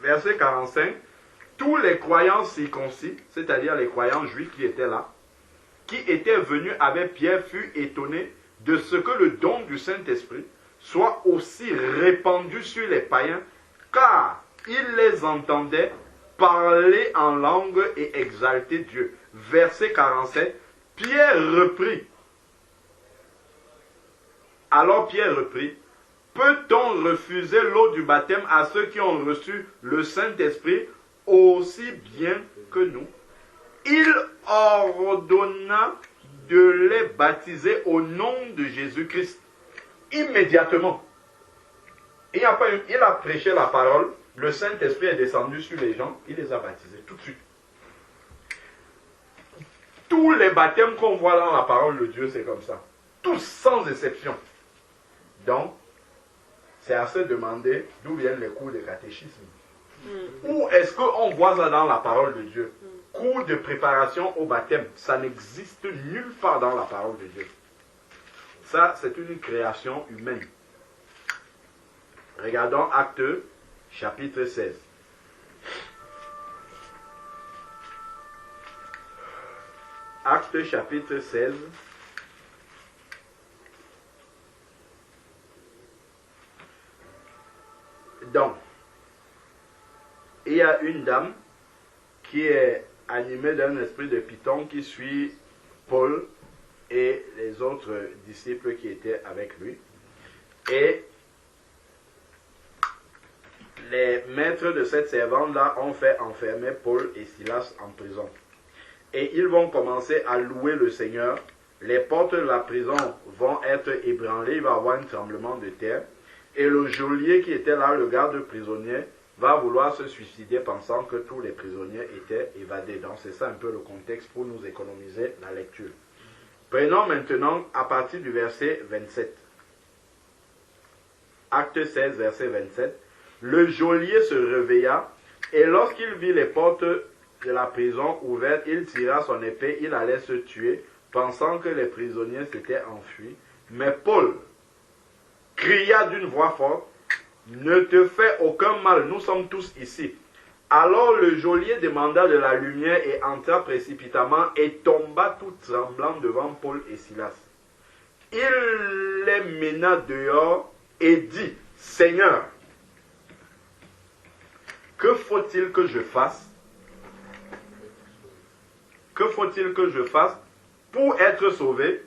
[SPEAKER 4] Verset 45. Tous les croyants circoncis, c'est-à-dire les croyants juifs qui étaient là, qui étaient venus avec Pierre, furent étonnés de ce que le don du Saint-Esprit soit aussi répandu sur les païens, car ils les entendaient parler en langue et exalter Dieu. Verset 47, Pierre reprit. Alors Pierre reprit, peut-on refuser l'eau du baptême à ceux qui ont reçu le Saint-Esprit aussi bien que nous? Il ordonna de les baptiser au nom de Jésus-Christ. Immédiatement. Il a prêché la parole, le Saint-Esprit est descendu sur les gens, il les a baptisés tout de suite. Tous les baptêmes qu'on voit dans la parole de Dieu, c'est comme ça. Tous, sans exception. Donc, c'est à se demander d'où viennent les cours de catéchisme. Où est-ce qu'on voit ça dans la parole de Dieu? Cours de préparation au baptême, ça n'existe nulle part dans la parole de Dieu. Ça, c'est une création humaine. Regardons Acte chapitre 16. Acte chapitre 16, Donc, il y a une dame qui est animée d'un esprit de python qui suit Paul et les autres disciples qui étaient avec lui. Et les maîtres de cette servante-là ont fait enfermer Paul et Silas en prison. Et ils vont commencer à louer le Seigneur. Les portes de la prison vont être ébranlées, il va y avoir un tremblement de terre. Et le geôlier qui était là, le garde prisonnier, va vouloir se suicider pensant que tous les prisonniers étaient évadés. Donc c'est ça un peu le contexte pour nous économiser la lecture. Prenons maintenant à partir du verset 27. Acte 16, verset 27. Le geôlier se réveilla et lorsqu'il vit les portes de la prison ouvertes, il tira son épée, il allait se tuer, pensant que les prisonniers s'étaient enfuis. Mais Paul cria d'une voix forte, « Ne te fais aucun mal, nous sommes tous ici. » Alors le geôlier demanda de la lumière et entra précipitamment et tomba tout tremblant devant Paul et Silas. Il les mena dehors et dit, « Seigneur, que faut-il que je fasse? Que faut-il que je fasse pour être sauvé? »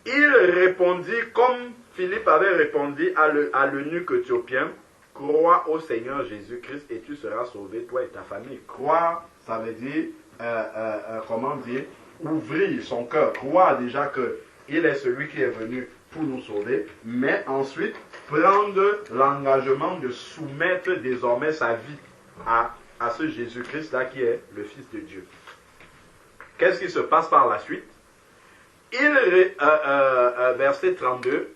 [SPEAKER 4] Il répondit comme Philippe avait répondu à l'eunuque éthiopien, « Crois au Seigneur Jésus-Christ et tu seras sauvé, toi et ta famille. » Croire, ça veut dire, comment dire, ouvrir son cœur. Croire déjà qu'il est celui qui est venu pour nous sauver, mais ensuite prendre l'engagement de soumettre désormais sa vie à ce Jésus-Christ-là qui est le Fils de Dieu. Qu'est-ce qui se passe par la suite? Verset 32,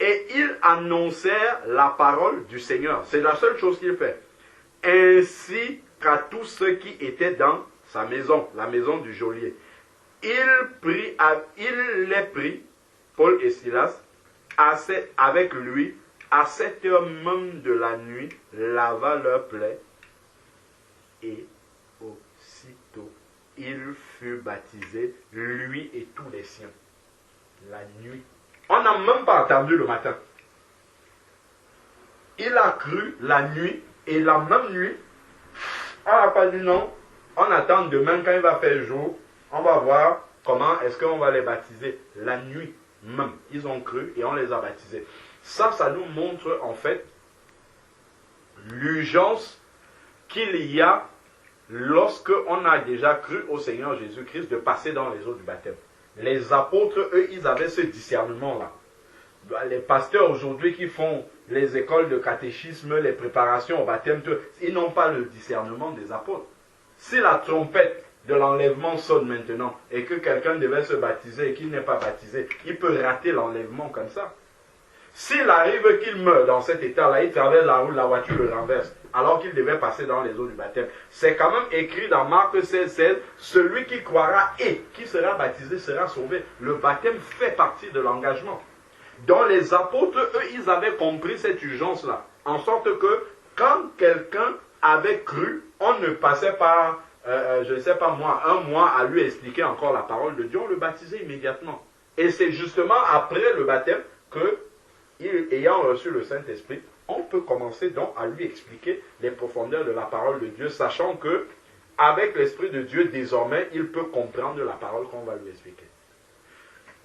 [SPEAKER 4] et ils annoncèrent la parole du Seigneur. C'est la seule chose qu'il fait. Ainsi qu'à tous ceux qui étaient dans sa maison, la maison du geôlier. Il les prit, Paul et Silas, avec lui, à 7 heures même de la nuit, lava leurs plaies, et aussitôt, il fut baptisé, lui et tous les siens. La nuit. On n'a même pas attendu le matin. Il a cru la nuit, et la même nuit, on n'a pas dit non, on attend demain quand il va faire jour, on va voir comment est-ce qu'on va les baptiser. La nuit même, ils ont cru et on les a baptisés. Ça nous montre en fait l'urgence qu'il y a lorsque on a déjà cru au Seigneur Jésus-Christ de passer dans les eaux du baptême. Les apôtres, eux, ils avaient ce discernement-là. Les pasteurs aujourd'hui qui font les écoles de catéchisme, les préparations au baptême, ils n'ont pas le discernement des apôtres. Si la trompette de l'enlèvement sonne maintenant et que quelqu'un devait se baptiser et qu'il n'est pas baptisé, il peut rater l'enlèvement comme ça. S'il arrive qu'il meurt dans cet état-là, il traverse la route, la voiture le renverse, alors qu'il devait passer dans les eaux du baptême. C'est quand même écrit dans Marc 16, celui qui croira et qui sera baptisé sera sauvé. Le baptême fait partie de l'engagement. Donc les apôtres, eux, ils avaient compris cette urgence-là. En sorte que quand quelqu'un avait cru, on ne passait pas, je ne sais pas moi, un mois à lui expliquer encore la parole de Dieu, on le baptisait immédiatement. Et c'est justement après le baptême que, ayant reçu le Saint-Esprit, on peut commencer donc à lui expliquer les profondeurs de la parole de Dieu, sachant que avec l'Esprit de Dieu, désormais, il peut comprendre la parole qu'on va lui expliquer.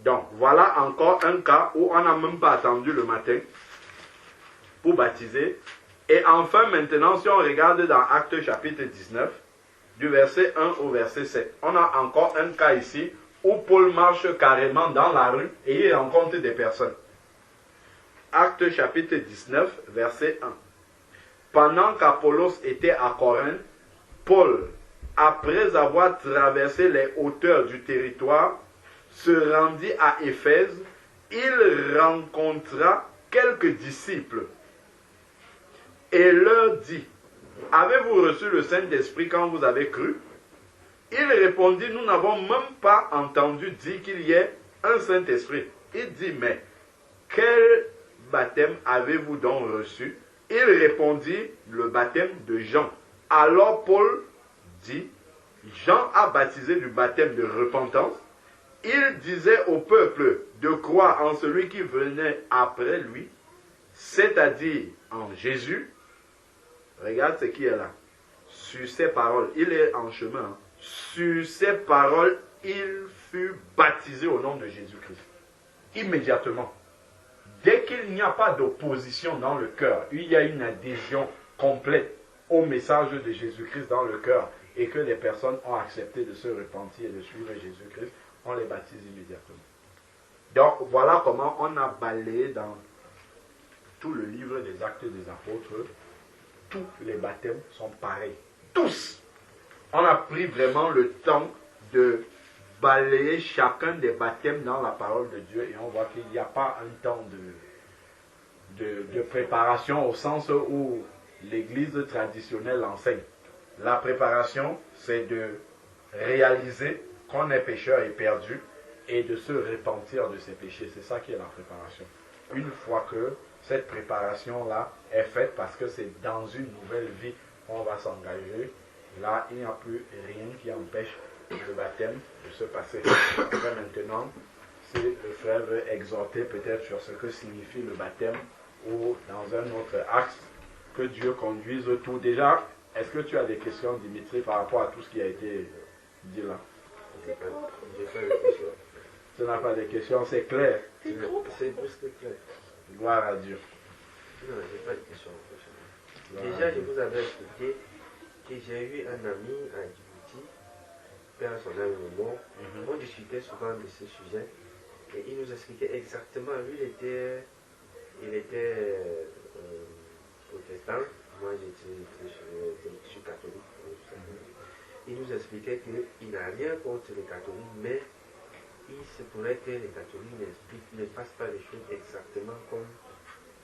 [SPEAKER 4] Donc, voilà encore un cas où on n'a même pas attendu le matin pour baptiser. Et enfin, maintenant, si on regarde dans Actes chapitre 19, du verset 1 au verset 7, on a encore un cas ici où Paul marche carrément dans la rue et il rencontre des personnes. Actes chapitre 19, verset 1. Pendant qu'Apollos était à Corinthe, Paul, après avoir traversé les hauteurs du territoire, se rendit à Éphèse. Il rencontra quelques disciples et leur dit, « Avez-vous reçu le Saint-Esprit quand vous avez cru ?» Il répondit, « Nous n'avons même pas entendu dire qu'il y ait un Saint-Esprit. » Il dit, « Mais quel baptême avez-vous donc reçu ?» Il répondit, « Le baptême de Jean. » Alors Paul dit, « Jean a baptisé du baptême de repentance. » Il disait au peuple de croire en celui qui venait après lui, c'est-à-dire en Jésus, regarde ce qui est là. Sur ses paroles, il est en chemin. Hein. Sur ses paroles, il fut baptisé au nom de Jésus-Christ. Immédiatement. Dès qu'il n'y a pas d'opposition dans le cœur, il y a une adhésion complète au message de Jésus-Christ dans le cœur et que les personnes ont accepté de se repentir et de suivre Jésus-Christ, on les baptise immédiatement. Donc voilà comment on a balayé dans tout le livre des Actes des Apôtres. Tous les baptêmes sont pareils. Tous. On a pris vraiment le temps de balayer chacun des baptêmes dans la parole de Dieu et on voit qu'il n'y a pas un temps de préparation au sens où l'église traditionnelle enseigne. La préparation, c'est de réaliser qu'on est pécheur et perdu et de se repentir de ses péchés. C'est ça qui est la préparation. Une fois que cette préparation-là est faite, parce que c'est dans une nouvelle vie qu'on va s'engager, là, il n'y a plus rien qui empêche le baptême de se passer. Après, maintenant, si le frère veut exhorter peut-être sur ce que signifie le baptême ou dans un autre axe, que Dieu conduise tout. Déjà, est-ce que tu as des questions, Dimitri, par rapport à tout ce qui a été dit là?
[SPEAKER 1] J'ai pas de questions.
[SPEAKER 4] Tu n'as pas de questions, c'est clair.
[SPEAKER 1] C'est plus que clair.
[SPEAKER 4] Gloire à Dieu.
[SPEAKER 1] Non, j'ai pas de questions. Déjà, je vous avais expliqué que j'ai eu un ami à Djibouti, père son âme et mort. On discutait souvent de ce sujet et il nous expliquait exactement. Lui, il était protestant. Moi, je suis catholique. Il nous expliquait qu'il n'a rien contre les catholiques, mais il se pourrait que les catholiques ne fassent pas les choses exactement comme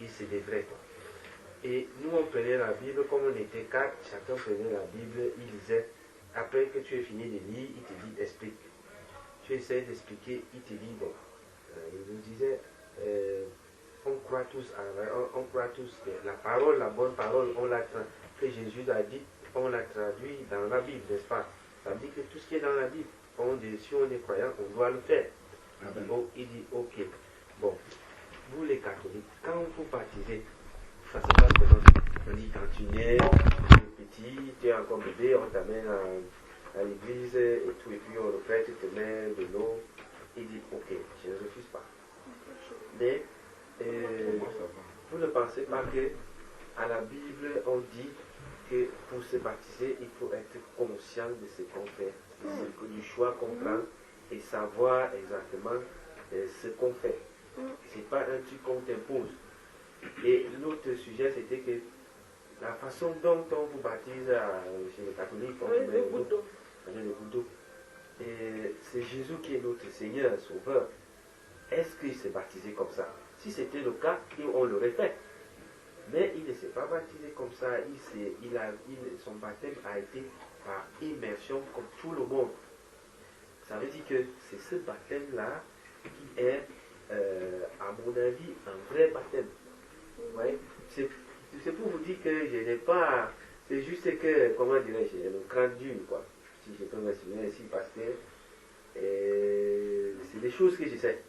[SPEAKER 1] il se devrait. Et nous, on prenait la Bible, comme on était 4, chacun prenait la Bible, il lisait. Après que tu aies fini de lire, il te dit explique. Tu essaies d'expliquer, il te dit bon. Il nous disait, on croit tous que la parole, la bonne parole, que Jésus a dit, on l'a traduit dans la Bible, n'est-ce pas? Ça veut dire que tout ce qui est dans la Bible, si on est croyant, on doit le faire. Il dit ok. Bon, vous les catholiques, quand vous baptisez, ça se passe comment? On dit quand tu nais, tu es petit, tu es encore bébé, on t'amène à l'église et tout, et puis on le fait, tu te mets de l'eau. Il dit ok, je ne refuse pas. Mais vous ne pensez pas que à la Bible on dit que pour se baptiser, il faut être conscient de ce qu'on fait, du choix qu'on prend et savoir exactement ce qu'on fait. C'est pas un truc qu'on t'impose. Et l'autre sujet, c'était que la façon dont on vous baptise chez les catholiques, on met le goutte d'eau. Et c'est Jésus qui est notre Seigneur, Sauveur. Est-ce qu'il s'est baptisé comme ça? Si c'était le cas, on l'aurait fait. Mais il ne s'est pas baptisé comme ça. Son baptême a été par immersion comme tout le monde. Ça veut dire que c'est ce baptême-là qui est, à mon avis, un vrai baptême. Ouais. C'est pour vous dire que je n'ai pas... C'est juste que, comment dirais-je, le crâne dur, quoi. Si je peux m'exprimer ainsi, parce que c'est des choses que je sais.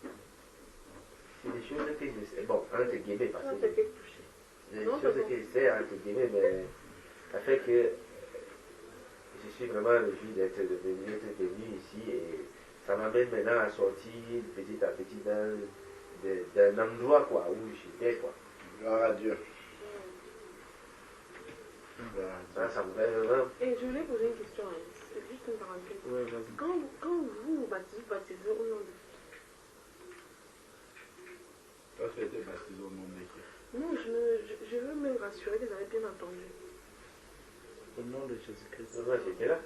[SPEAKER 1] C'est des choses que je sais. Bon, entre guillemets, parce que... C'est des choses que je sais, entre guillemets, mais ça fait que je suis vraiment réjoui d'être venu ici et ça m'amène maintenant à sortir petit à petit d'un endroit, quoi, où j'étais, quoi.
[SPEAKER 4] Gloire à Dieu.
[SPEAKER 1] Ça me fait vraiment...
[SPEAKER 2] Et je voulais poser une question, c'est juste une parenthèse.
[SPEAKER 1] Ouais, vas-y.
[SPEAKER 2] Quand vous vous baptisez au nom de qui?
[SPEAKER 4] Toi, tu as été baptisé au nom de qui?
[SPEAKER 2] Non, je veux me rassurer que vous avez bien entendu.
[SPEAKER 3] Au nom de Jésus-Christ.
[SPEAKER 1] Non, j'étais là.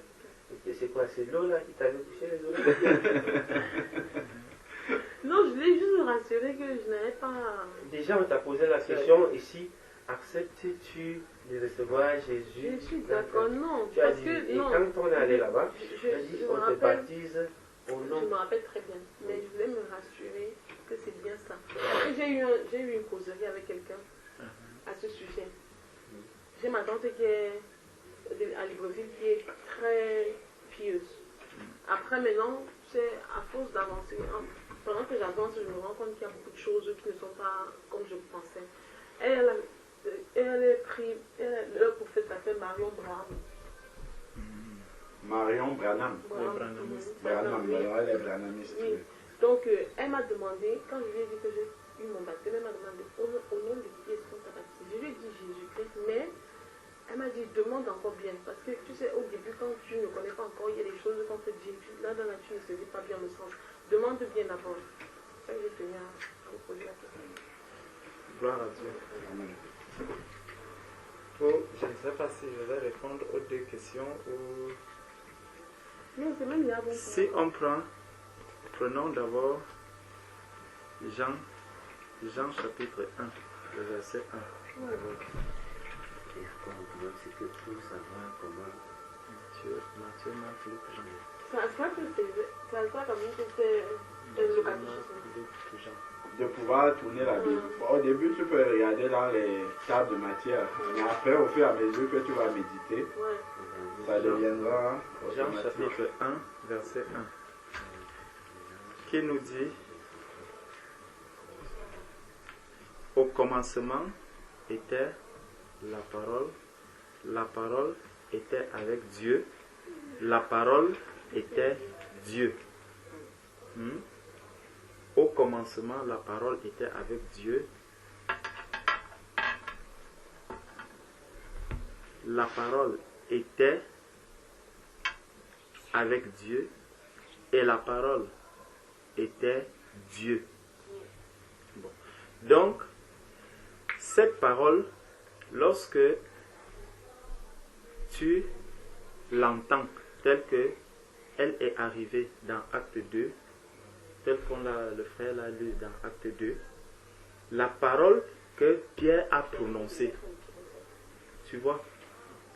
[SPEAKER 1] C'est quoi, c'est l'eau là qui t'avait touché les oreilles?
[SPEAKER 2] Non, je voulais juste me rassurer que je n'avais pas...
[SPEAKER 1] Déjà, on t'a posé la question ici, acceptes-tu de recevoir Jésus?
[SPEAKER 2] Je suis d'accord, non.
[SPEAKER 1] Tu as
[SPEAKER 2] Parce
[SPEAKER 1] dit,
[SPEAKER 2] que,
[SPEAKER 1] et
[SPEAKER 2] non.
[SPEAKER 1] quand on est allé là-bas, tu as dit,
[SPEAKER 2] je me
[SPEAKER 1] on te
[SPEAKER 2] rappelle-
[SPEAKER 1] baptise au nom.
[SPEAKER 2] Je me rappelle très bien, mais je voulais me rassurer que c'est bien ça. Et j'ai eu une causerie avec quelqu'un à ce sujet. J'ai ma tante qui est à Libreville qui est très pieuse. Après maintenant, c'est à force d'avancer. Pendant que j'avance, je me rends compte qu'il y a beaucoup de choses qui ne sont pas comme je pensais. elle est pris, le prophète s'appelle Marion Branham.
[SPEAKER 4] Marion Branham. Branham, elle est branhamiste.
[SPEAKER 2] Oui. Donc, elle m'a demandé, quand je lui ai dit que j'ai eu mon baptême, elle m'a demandé au nom de qui est-ce qu'on t'a baptisé. Je lui ai dit Jésus-Christ, mais elle m'a dit demande encore bien. Parce que tu sais, au début, quand tu ne connais pas encore, il y a des choses qu'on te dit. Là, dans la tu ne sais pas bien le sens. Demande bien avant. Ça, j'ai tenu à vous poser la question.
[SPEAKER 3] Gloire à Dieu. Oh, je ne sais pas si je vais répondre aux deux questions ou...
[SPEAKER 2] Non, c'est même là. Bon,
[SPEAKER 3] si on prenons d'abord Jean chapitre 1, le verset 1.
[SPEAKER 2] Ouais.
[SPEAKER 1] Et comment c'est que pour savoir comment
[SPEAKER 3] Matthieu, Marc, Luc, Jean.
[SPEAKER 2] C'est vrai que c'est ça comme si c'était le catéchisme.
[SPEAKER 3] Luc, Jean.
[SPEAKER 4] De pouvoir tourner la Bible. Bon, au début, tu peux regarder dans les tables de matière. Mais après, au fur et à mesure que tu vas méditer,
[SPEAKER 2] Ouais.
[SPEAKER 4] ça deviendra
[SPEAKER 3] Jean
[SPEAKER 4] automatique.
[SPEAKER 3] chapitre 1, verset 1. Qui nous dit: au commencement était la parole était avec Dieu, la parole était Dieu. Au commencement, la parole était avec Dieu. La parole était avec Dieu et la parole était Dieu. Bon. Donc, cette parole, lorsque tu l'entends telle que elle est arrivée dans Acte 2, tel qu'on le frère l'a lu dans Acte 2, la parole que Pierre a prononcée, tu vois,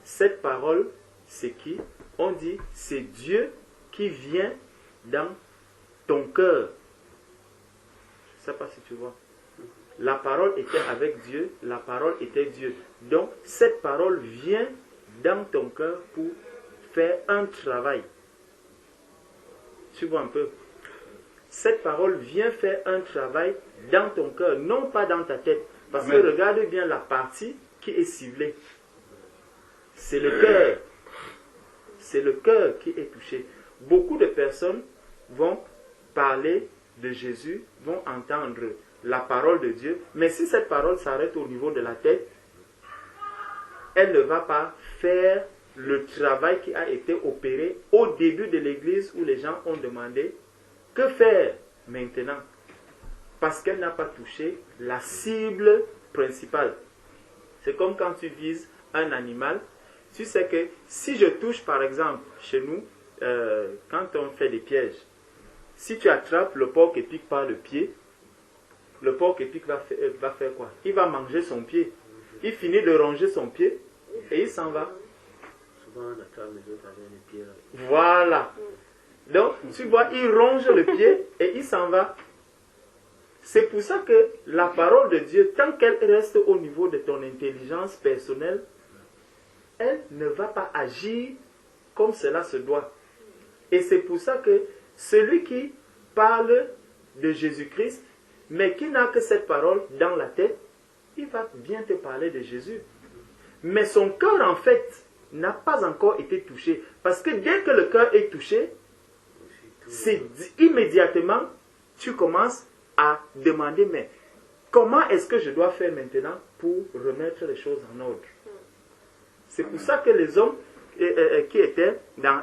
[SPEAKER 3] cette parole, c'est qui? On dit, c'est Dieu qui vient dans ton cœur. Je ne sais pas si tu vois. La parole était avec Dieu, la parole était Dieu. Donc, cette parole vient dans ton cœur pour faire un travail. Tu vois un peu? Cette parole vient faire un travail dans ton cœur, non pas dans ta tête. Parce que regarde bien la partie qui est ciblée. C'est le cœur. C'est le cœur qui est touché. Beaucoup de personnes vont parler de Jésus, vont entendre la parole de Dieu, mais si cette parole s'arrête au niveau de la tête, elle ne va pas faire le travail qui a été opéré au début de l'église où les gens ont demandé que faire maintenant, parce qu'elle n'a pas touché la cible principale. C'est comme quand tu vises un animal. Tu sais que si je touche, par exemple, chez nous, quand on fait des pièges, si tu attrapes le porc-épic par le pied, le porc-épic va faire quoi? Il va manger son pied. Il finit de ronger son pied et il s'en va.
[SPEAKER 1] souvent on attrape les autres avec les pieds.
[SPEAKER 3] Voilà. Donc, tu vois, il ronge le pied et il s'en va. C'est pour ça que la parole de Dieu, tant qu'elle reste au niveau de ton intelligence personnelle, elle ne va pas agir comme cela se doit. Et c'est pour ça que celui qui parle de Jésus-Christ, mais qui n'a que cette parole dans la tête, il va bien te parler de Jésus. Mais son cœur, en fait, n'a pas encore été touché. Parce que dès que le cœur est touché, c'est immédiatement, tu commences à demander, mais comment est-ce que je dois faire maintenant pour remettre les choses en ordre? C'est pour ça que les hommes qui étaient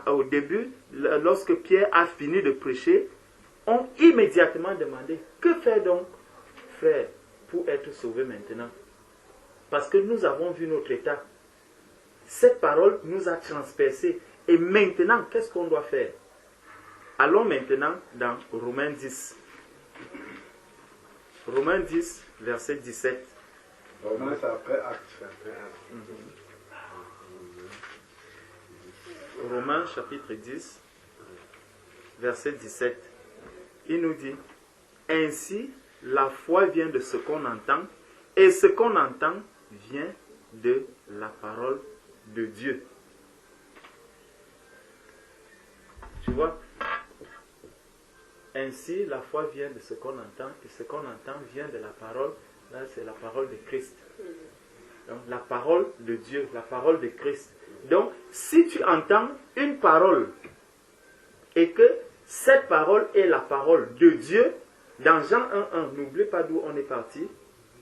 [SPEAKER 3] au début, lorsque Pierre a fini de prêcher, ont immédiatement demandé, que faire donc, frère, pour être sauvé maintenant? Parce que nous avons vu notre état. Cette parole nous a transpercés. Et maintenant, qu'est-ce qu'on doit faire? Allons maintenant dans Romains 10. Romains 10, verset 17.
[SPEAKER 4] Romains, c'est après Actes.
[SPEAKER 3] Romains chapitre 10, verset 17. Il nous dit, ainsi la foi vient de ce qu'on entend, et ce qu'on entend vient de la parole de Dieu. Tu vois? Ainsi la foi vient de ce qu'on entend, et ce qu'on entend vient de la parole Là, c'est la parole de Christ. Donc, la parole de Dieu, la parole de Christ. Donc, si tu entends une parole et que cette parole est la parole de Dieu, dans Jean 1:1, n'oublie pas d'où on est parti.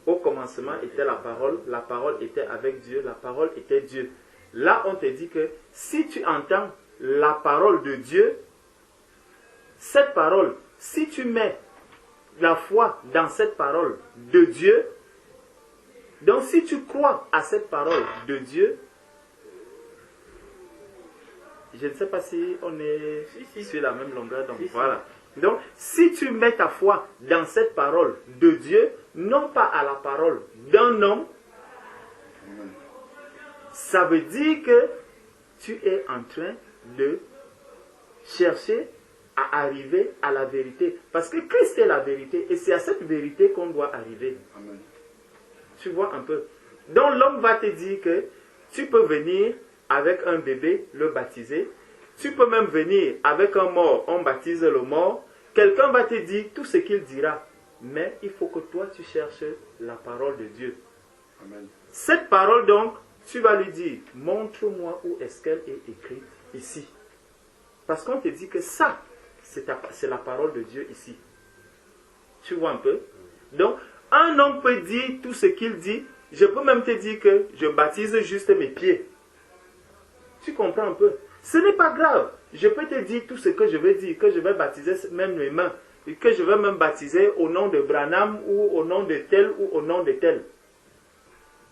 [SPEAKER 3] Au commencement était la parole était avec Dieu, la parole était Dieu. Là, on te dit que si tu entends la parole de Dieu, cette parole, si tu mets la foi dans cette parole de Dieu, donc si tu crois à cette parole de Dieu, je ne sais pas si on est sur la même longueur d'onde. Voilà. Donc, si tu mets ta foi dans cette parole de Dieu, non pas à la parole d'un homme, ça veut dire que tu es en train de chercher à arriver à la vérité. Parce que Christ est la vérité et c'est à cette vérité qu'on doit arriver.
[SPEAKER 4] Amen.
[SPEAKER 3] Tu vois un peu. Donc, l'homme va te dire que tu peux venir avec un bébé, le baptiser. Tu peux même venir avec un mort, on baptise le mort. Quelqu'un va te dire tout ce qu'il dira. Mais il faut que toi, tu cherches la parole de Dieu.
[SPEAKER 4] Amen.
[SPEAKER 3] Cette parole, donc, tu vas lui dire, montre-moi où est-ce qu'elle est écrite ici. Parce qu'on te dit que ça, c'est la parole de Dieu ici. Tu vois un peu? Donc, un homme peut dire tout ce qu'il dit. Je peux même te dire que je baptise juste mes pieds. Tu comprends un peu? Ce n'est pas grave. Je peux te dire tout ce que je veux dire, que je vais baptiser même mes mains, et que je vais même baptiser au nom de Branham ou au nom de tel ou au nom de tel.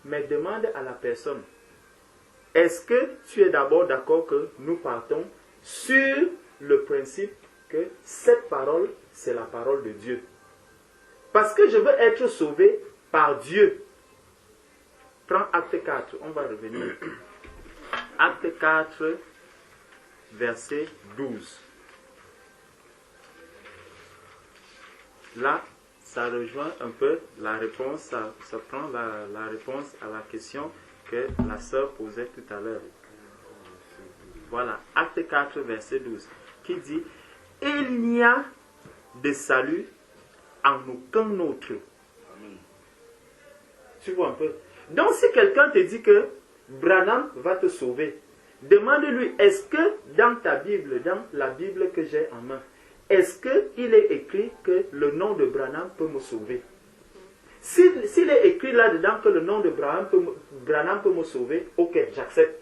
[SPEAKER 3] Mais demande à la personne, est-ce que tu es d'abord d'accord que nous partons sur le principe que cette parole, c'est la parole de Dieu? Parce que je veux être sauvé par Dieu. Prends Acte 4, on va revenir. Acte 4, verset 12. Là, ça rejoint un peu la réponse, ça prend la réponse à la question que la sœur posait tout à l'heure. Voilà, Acte 4, verset 12, qui dit « Il n'y a de salut en aucun autre. » Tu vois un peu? Donc, si quelqu'un te dit que Branham va te sauver, demande-lui, est-ce que dans ta Bible, dans la Bible que j'ai en main, est-ce qu'il est écrit que le nom de Branham peut me sauver? S'il est écrit là-dedans que le nom de Branham peut me sauver, ok, j'accepte.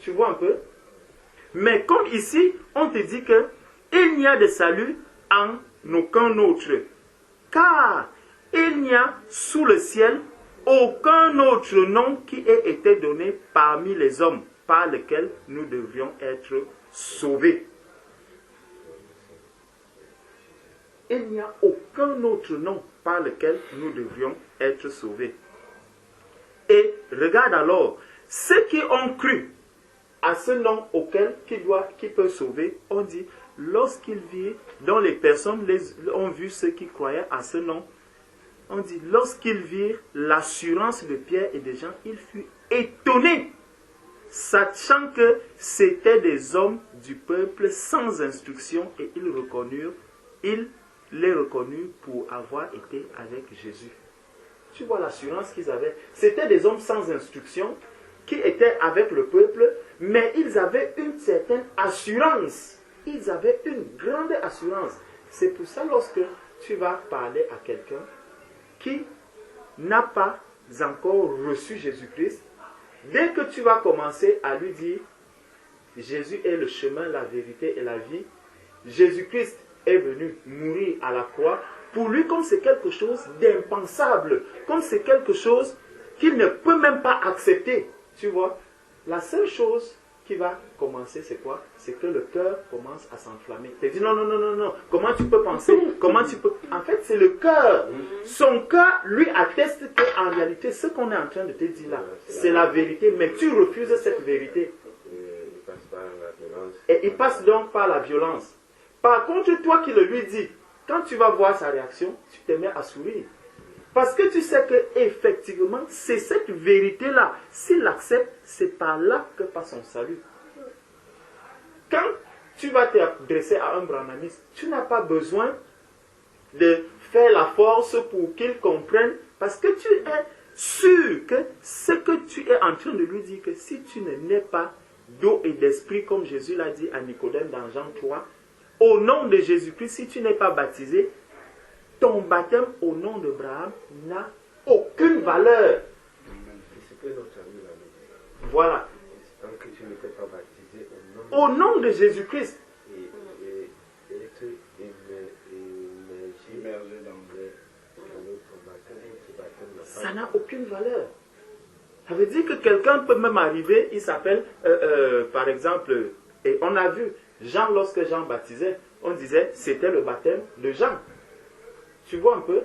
[SPEAKER 3] Tu vois un peu? Mais comme ici, on te dit que il n'y a de salut en aucun autre. Car il n'y a sous le ciel aucun autre nom qui ait été donné parmi les hommes par lequel nous devrions être sauvés. Il n'y a aucun autre nom par lequel nous devrions être sauvés. Et regarde alors, ceux qui ont cru à ce nom auquel qui peut sauver, on dit, lorsqu'ils virent, dont les personnes ont vu ceux qui croyaient à ce nom, on dit, lorsqu'ils virent l'assurance de Pierre et de Jean, ils furent étonnés, sachant que c'étaient des hommes du peuple sans instruction, et ils les reconnurent pour avoir été avec Jésus. Tu vois l'assurance qu'ils avaient. C'était des hommes sans instruction qui étaient avec le peuple, mais ils avaient une certaine assurance. Ils avaient une grande assurance. C'est pour ça, lorsque tu vas parler à quelqu'un qui n'a pas encore reçu Jésus-Christ, dès que tu vas commencer à lui dire Jésus est le chemin, la vérité et la vie, Jésus-Christ est venu mourir à la croix, pour lui, comme c'est quelque chose d'impensable, comme c'est quelque chose qu'il ne peut même pas accepter, tu vois, la seule chose qui va commencer, c'est quoi? C'est que le cœur commence à s'enflammer. Tu dis non, non, non, non, non. Comment tu peux penser? Comment tu peux... En fait, c'est le cœur. Son cœur lui atteste qu'en réalité, ce qu'on est en train de te dire là, c'est la vérité, mais tu refuses cette vérité. Et il passe donc par la violence. Par contre, toi qui le lui dis, quand tu vas voir sa réaction, tu te mets à sourire. Parce que tu sais que effectivement, c'est cette vérité-là. S'il l'accepte, c'est par là que passe son salut. Quand tu vas t'adresser à un branhamiste, tu n'as pas besoin de faire la force pour qu'il comprenne, parce que tu es sûr que ce que tu es en train de lui dire, que si tu ne nais pas d'eau et d'esprit, comme Jésus l'a dit à Nicodème dans Jean 3, au nom de Jésus-Christ, si tu n'es pas baptisé, ton baptême au nom d'Abraham n'a aucune valeur.
[SPEAKER 1] C'est ce que notre ami l'a dit.
[SPEAKER 3] Voilà.
[SPEAKER 1] Tant que tu n'étais pas baptisé
[SPEAKER 3] Au nom de Jésus-Christ.
[SPEAKER 1] et être immergé dans notre baptême,
[SPEAKER 3] Ça n'a aucune valeur. Ça veut dire que quelqu'un peut même arriver, il s'appelle, par exemple, et on a vu, Jean, lorsque Jean baptisait, on disait, c'était le baptême de Jean. Tu vois un peu?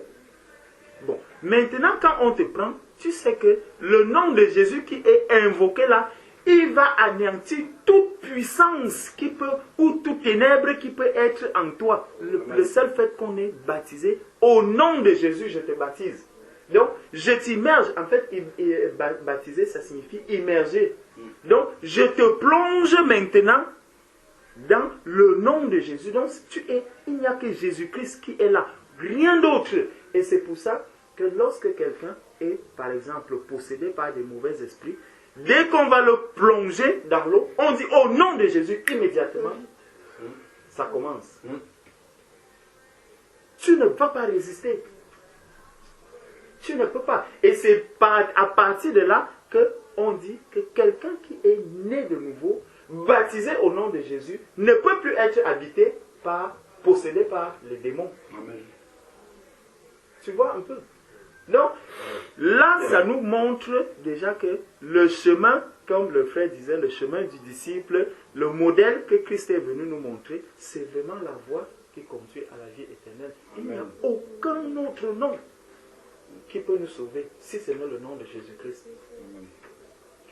[SPEAKER 3] Bon, maintenant quand on te prend, tu sais que le nom de Jésus qui est invoqué là, il va anéantir toute puissance qui peut, ou toute ténèbre qui peut être en toi. Le seul fait qu'on est baptisé, au nom de Jésus, je te baptise. Donc, je t'immerge. En fait, baptiser, ça signifie immerger. Donc, je te plonge maintenant dans le nom de Jésus. Donc, il n'y a que Jésus-Christ qui est là. Rien d'autre. Et c'est pour ça que lorsque quelqu'un est, par exemple, possédé par des mauvais esprits, dès qu'on va le plonger dans l'eau, on dit au nom de Jésus, immédiatement, ça commence. Tu ne vas pas résister. Tu ne peux pas. Et c'est à partir de là qu'on dit que quelqu'un qui est né de nouveau, baptisé au nom de Jésus, ne peut plus être habité possédé par les démons.
[SPEAKER 4] Amen.
[SPEAKER 3] Tu vois un peu? Donc, là, ça nous montre déjà que le chemin, comme le frère disait, le chemin du disciple, le modèle que Christ est venu nous montrer, c'est vraiment la voie qui conduit à la vie éternelle. Il n'y a aucun autre nom qui peut nous sauver, si ce n'est le nom de Jésus-Christ.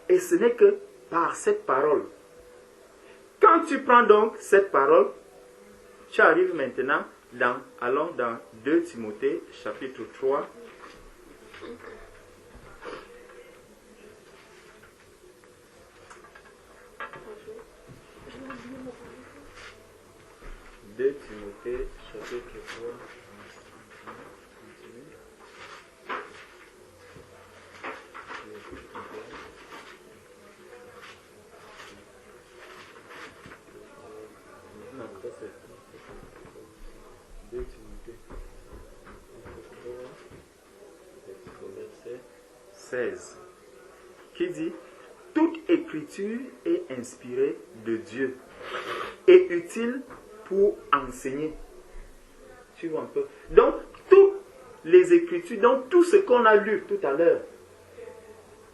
[SPEAKER 3] Et ce n'est que par cette parole. Quand tu prends donc cette parole, tu arrives maintenant allons dans 2 Timothée, chapitre 3. Deux Timothée, chapitre 3. Verset 16, qui dit: toute écriture est inspirée de Dieu et utile pour enseigner. Tu vois un peu. Donc, toutes les écritures, donc tout ce qu'on a lu tout à l'heure,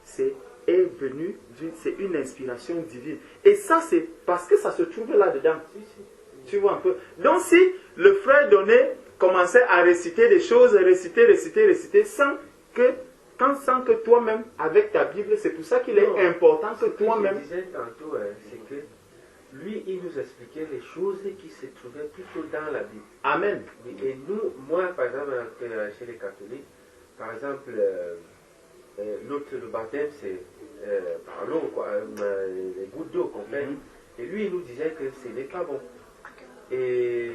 [SPEAKER 3] c'est une inspiration divine. Et ça, c'est parce que ça se trouve là-dedans. Tu vois un peu. Donc, si le frère Donné commençait à réciter des choses, réciter, sans que toi-même, avec ta Bible, c'est pour ça qu'il est important que toi-même...
[SPEAKER 1] Ce que je disais tantôt, c'est que lui, il nous expliquait les choses qui se trouvaient plutôt dans la Bible.
[SPEAKER 3] Amen.
[SPEAKER 1] Et nous, moi, par exemple, chez les catholiques, par exemple, le baptême, c'est par l'eau, les gouttes d'eau qu'on fait. Et lui, il nous disait que ce n'est pas bon. Et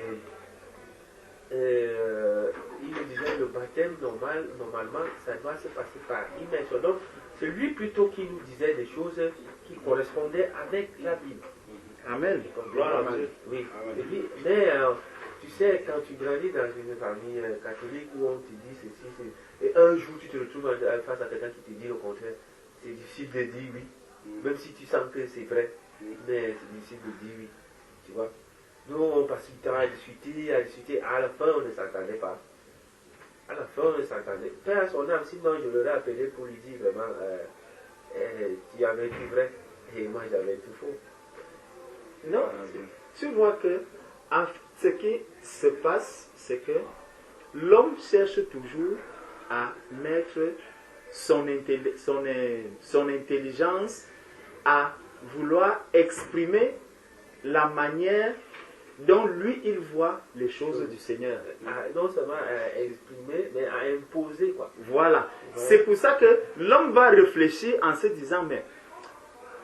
[SPEAKER 1] il nous disait le baptême, normalement, ça doit se passer par immersion. Donc, c'est lui plutôt qui nous disait des choses qui correspondaient avec la Bible.
[SPEAKER 3] Amen.
[SPEAKER 1] Gloire à Dieu. Oui. Amen. Mais tu sais, quand tu grandis dans une famille catholique où on te dit ceci, et un jour tu te retrouves face à quelqu'un qui te dit le contraire, c'est difficile de dire oui. Même si tu sens que c'est vrai, mais c'est difficile de dire oui. Tu vois? Nous, on passe du temps à discuter, à la fin, on ne s'entendait pas. À la fin, on ne s'entendait pas. Père, son âme, sinon je l'aurais appelé pour lui dire vraiment, tu avais tout vrai et moi j'avais tout faux.
[SPEAKER 3] Non, tu vois que ce qui se passe, c'est que l'homme cherche toujours à mettre son intelligence à vouloir exprimer la manière dont lui, il voit les choses du Seigneur.
[SPEAKER 1] Non seulement à exprimer, mais à imposer, quoi.
[SPEAKER 3] Voilà. C'est pour ça que l'homme va réfléchir en se disant, mais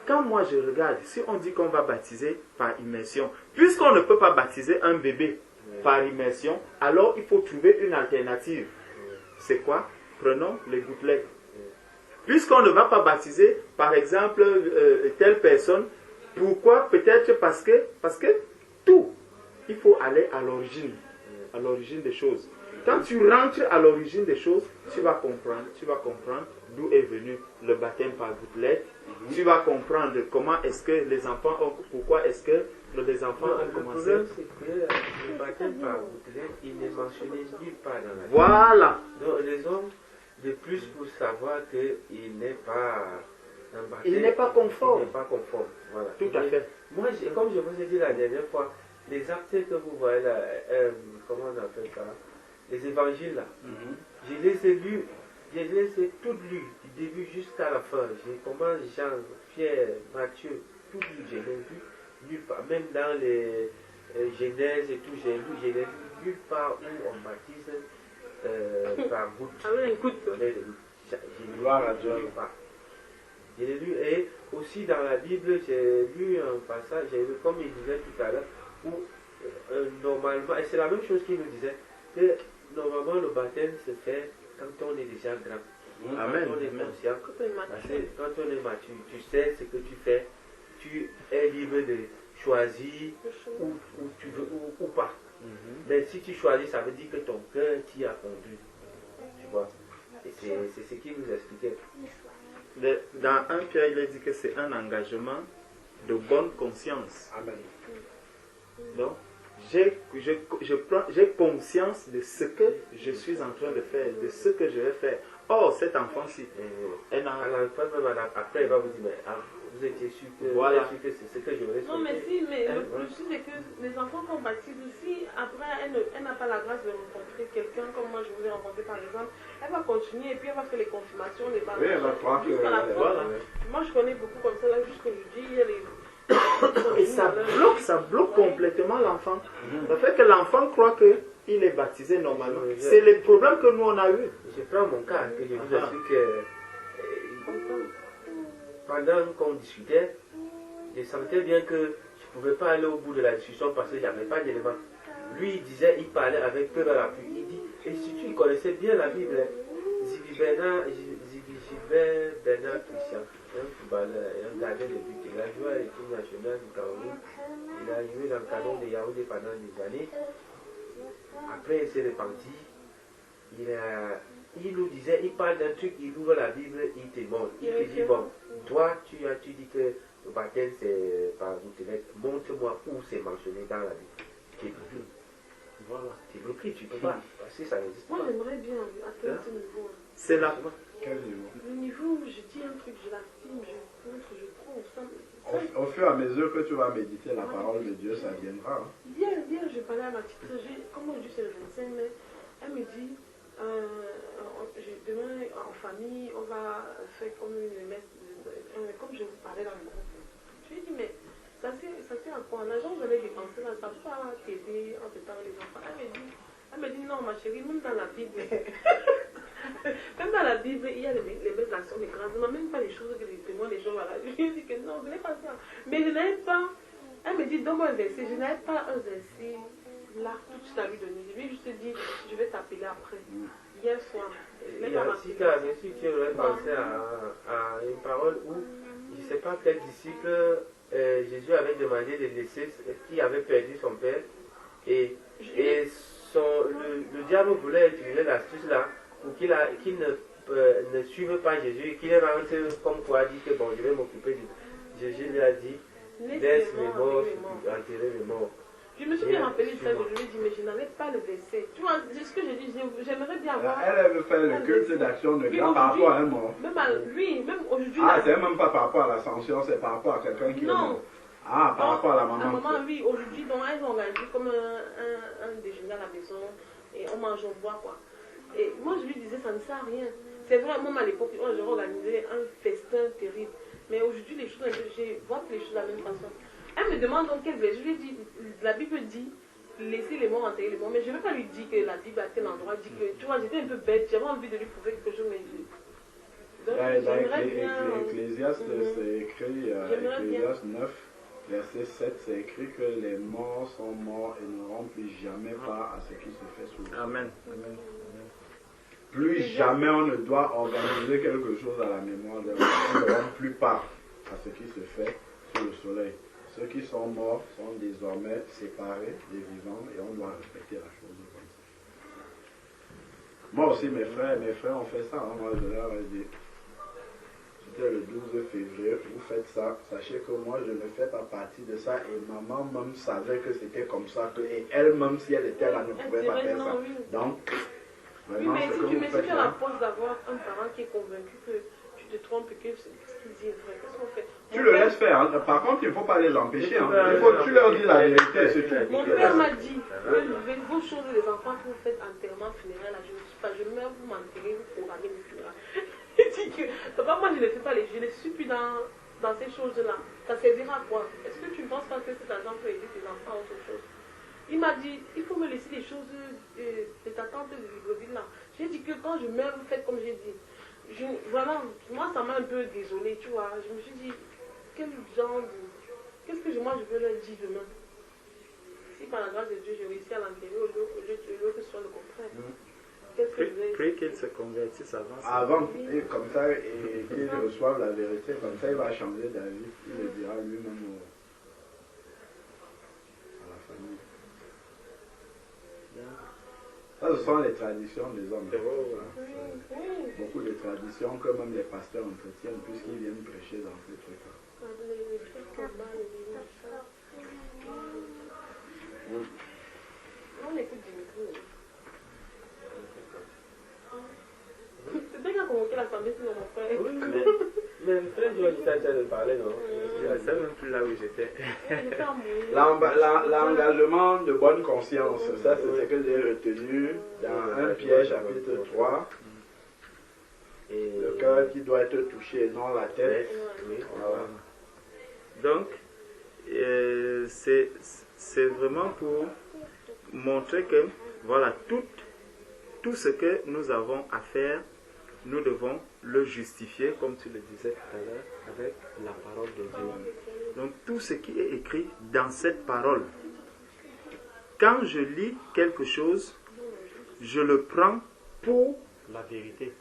[SPEAKER 3] quand moi je regarde, si on dit qu'on va baptiser par immersion, puisqu'on ne peut pas baptiser un bébé par immersion, alors il faut trouver une alternative. C'est quoi? Prenons les gouttelettes. Puisqu'on ne va pas baptiser, par exemple, telle personne, pourquoi? Peut-être parce que tout, il faut aller à l'origine des choses. Quand tu rentres à l'origine des choses, tu vas comprendre d'où est venu le baptême par gouttelette. Tu vas comprendre comment est-ce que les enfants ont, pourquoi est-ce que les enfants ont commencé.
[SPEAKER 1] Le problème, c'est que le baptême par gouttelette, il n'est mentionné nulle part dans la Bible.
[SPEAKER 3] Voilà.
[SPEAKER 1] Donc, les hommes, de plus pour savoir qu'il n'est pas un baptême.
[SPEAKER 3] Il n'est pas conforme.
[SPEAKER 1] Il n'est pas conforme. Voilà.
[SPEAKER 3] Tout à fait.
[SPEAKER 1] Moi, comme je vous ai dit la dernière fois, les actes que vous voyez là, comment on appelle ça? Les évangiles là, je les ai lus, je les ai toutes lus, du début jusqu'à la fin. J'ai commencé Jean, Pierre, Matthieu, tout lu, je l'ai lu nulle part. Même dans les Genèse et tout, j'ai lu, je l'ai lu nulle part où on baptise par goutte.
[SPEAKER 2] Ah oui, écoute.
[SPEAKER 4] Gloire à Dieu.
[SPEAKER 1] Je l'ai lu, et aussi dans la Bible, j'ai lu un passage, comme il disait tout à l'heure, où normalement, et c'est la même chose qu'il nous disait, que normalement le baptême se fait quand on est déjà grand.
[SPEAKER 3] Amen.
[SPEAKER 1] Quand on est conscient,
[SPEAKER 2] Quand on est mature.
[SPEAKER 1] quand on est mature, tu sais ce que tu fais, tu es libre de choisir où tu veux ou pas. Mais si tu choisis, ça veut dire que ton cœur t'y a conduit. Tu vois? Et c'est ce qu'il nous expliquait.
[SPEAKER 3] Dans 1 Pierre, il est dit que c'est un engagement de bonne conscience.
[SPEAKER 4] Amen.
[SPEAKER 3] Donc, j'ai conscience de ce que je suis en train de faire, de ce que je vais faire. Or, cet enfant-ci, elle a...
[SPEAKER 1] Après, il va vous dire, mais vous étiez sûr que,
[SPEAKER 3] Voilà.
[SPEAKER 1] c'est ce que j'aurais souhaité.
[SPEAKER 2] Non, mais si, mais le plus c'est que les enfants qu'on baptise aussi, après, elle n'a pas la grâce de rencontrer quelqu'un comme moi je vous ai rencontré par exemple, elle va continuer et puis elle va faire les confirmations, les baptêmes.
[SPEAKER 4] Oui, elle va croire que...
[SPEAKER 2] Jusqu'à la fin.
[SPEAKER 3] Voilà.
[SPEAKER 2] Moi je connais beaucoup comme ça, là, jusqu'aujourd'hui, il y a les.
[SPEAKER 3] Et ça bloque complètement l'enfant. Ça fait que l'enfant croit qu'il est baptisé normalement. C'est le problème que nous on a eu.
[SPEAKER 1] Je prends mon cas, que je vous explique. Pendant qu'on discutait, je sentais bien que je ne pouvais pas aller au bout de la discussion parce que je n'avais pas d'éléments. Lui, il disait, il parlait avec peu à l'appui. Il dit, et si tu connaissais bien la Bible, Zivibert Bernard Christian, un footballeur, un gardien de but, il a joué à l'équipe nationale du Cameroun. Il a joué dans le canon de Yaoundé pendant des années. Après, il s'est repenti. Il nous disait, il parle d'un truc, il ouvre la Bible, il te montre. Il te dit, bon, toi, tu dis que le baptême c'est par gouttelette. Montre-moi où c'est mentionné dans la Bible. Tu es bloqué. Voilà, tu es bloqué, tu ne peux pas. Parce que ça n'existe pas.
[SPEAKER 2] Moi j'aimerais bien atteindre ce niveau.
[SPEAKER 3] C'est là.
[SPEAKER 4] Quel niveau?
[SPEAKER 2] Le niveau où je dis un truc, je l'affirme, je montre, je prends.
[SPEAKER 4] Au fur et à mesure que tu vas méditer la parole de Dieu, ça viendra. Hein.
[SPEAKER 2] Hier, je parlais à ma petite soeur, comme aujourd'hui c'est le 25 mai, elle me dit, demain en famille, on va faire comme une messe, comme je vous parlais dans le groupe. Je lui ai dit, mais ça sert à quoi? L'argent que vous allez dépenser là, ça ne peut pas t'aider en te parlant les enfants. Elle me dit, non ma chérie, même dans la Bible, même dans la Bible, il y a les belles actions, les grâces, même pas les choses que les témoins, les gens, voilà. Je lui ai dit que non, ce n'est pas ça. Mais je n'avais pas, elle me dit, donne-moi un verset, je n'avais pas un verset là, tout de suite à lui donner. Je lui ai juste dit, je vais t'appeler après. Hier soir.
[SPEAKER 1] Il y a aussi tu aurais pensé à une parole où, je ne sais pas quel disciple, Jésus avait demandé de laisser, qui avait perdu son père, et le diable voulait utiliser l'astuce là pour qu'il ne suive pas Jésus et qu'il rentre comme quoi dit que bon, je vais m'occuper de Jésus lui a dit, laisse les morts enterrer les morts.
[SPEAKER 2] Je me suis bien rappelé ça, je lui ai dit, mais je n'avais pas le verset. Tu vois, c'est ce que je dis, j'aimerais bien avoir.
[SPEAKER 4] Elle veut faire le culte d'action de grâce par rapport à un mort.
[SPEAKER 2] Même à lui, même aujourd'hui.
[SPEAKER 4] Ah, c'est même pas par rapport à l'ascension, c'est par rapport à quelqu'un qui est mort. Ah, par rapport à la maman.
[SPEAKER 2] La maman, oui, aujourd'hui, donc elles ont organisé comme un déjeuner à la maison et on mange, on boit quoi. Et moi, je lui disais, ça ne sert à rien. C'est vrai, moi, à l'époque, j'aurais organisé un festin terrible. Mais aujourd'hui, les choses, je vois les choses de la même façon. Elle me demande donc quel verset. Je lui ai dit, la Bible dit, laissez les morts enterrer les morts. Mais je ne vais pas lui dire que la Bible à tel endroit dit que, tu vois, j'étais un peu bête. J'avais envie de lui prouver quelque chose, mais donc, j'aimerais bien.
[SPEAKER 4] Ecclésiaste, c'est écrit, Ecclésiaste 9. verset 7, c'est écrit que les morts sont morts et ne rendent plus jamais part à ce qui se fait sous le soleil.
[SPEAKER 3] Amen. Amen.
[SPEAKER 4] Plus jamais on ne doit organiser quelque chose à la mémoire de on ne rend plus part à ce qui se fait sous le soleil. Ceux qui sont morts sont désormais séparés des vivants et on doit respecter la chose comme ça. Moi aussi, mes frères ont fait ça. Hein. Moi, je leur ai dit, c'était le 12 février, vous faites ça. Sachez que moi, je ne fais pas partie de ça et maman même savait que c'était comme ça. Et elle-même, si elle était là, ne pouvait pas faire ça. Donc,
[SPEAKER 2] oui, mais si tu as la force d'avoir un parent qui est convaincu que tu te trompes et que ce qu'il dit est vrai, qu'est-ce qu'on fait?
[SPEAKER 4] Tu le laisses faire. Hein. Par contre, il ne faut pas les empêcher. Hein. Il faut que tu leur dis la vérité. C'est tout.
[SPEAKER 2] Mon père m'a dit que vos choses, les enfants que vous faites enterrement funéraire, là, je ne suis pas, je meurs, vous m'enterrez, vous programmez mes funérailles. Il dit que, papa, moi je ne fais pas je ne suis plus dans ces choses-là. Ça servira à quoi? Est-ce que tu ne penses pas que cet argent peut aider tes enfants à autre chose? Il m'a dit, il faut me laisser les choses de ta tante de Libreville là. J'ai dit que quand je meurs, vous faites comme j'ai dit. Vraiment, moi ça m'a un peu désolée, tu vois. Je me suis dit, quel genre de... Qu'est-ce que moi je veux leur dire demain? Si par la grâce de Dieu, j'ai réussi à l'enterrer, au lieu que ce soit le contraire. Qu'est-ce que je vais...
[SPEAKER 3] Prie qu'ils se convertissent avant.
[SPEAKER 4] Avant, et comme ça, et qu'ils reçoivent la vérité, comme ça il va changer d'avis. Il le dira lui-même à la famille. Ça, ce sont les traditions des hommes. Beaucoup de traditions que même les pasteurs entretiennent puisqu'ils viennent prêcher dans ces trucs-là.
[SPEAKER 2] On écoute Dimitri. C'est bien qu'il a convoqué l'assemblée sur mon frère.
[SPEAKER 1] Oui, mais frère Georges, tu as de parler, non?
[SPEAKER 3] Je ne sais même plus là où j'étais.
[SPEAKER 4] L'engagement de bonne conscience, ça c'est ce que j'ai retenu dans 1 Pierre chapitre 3. Et le cœur qui doit être touché, non la tête.
[SPEAKER 1] Oui.
[SPEAKER 4] Voilà.
[SPEAKER 3] Donc, c'est vraiment pour montrer que, voilà, tout ce que nous avons à faire, nous devons le justifier, comme tu le disais tout à l'heure, avec la parole de Dieu. Donc, tout ce qui est écrit dans cette parole, quand je lis quelque chose, je le prends pour la vérité.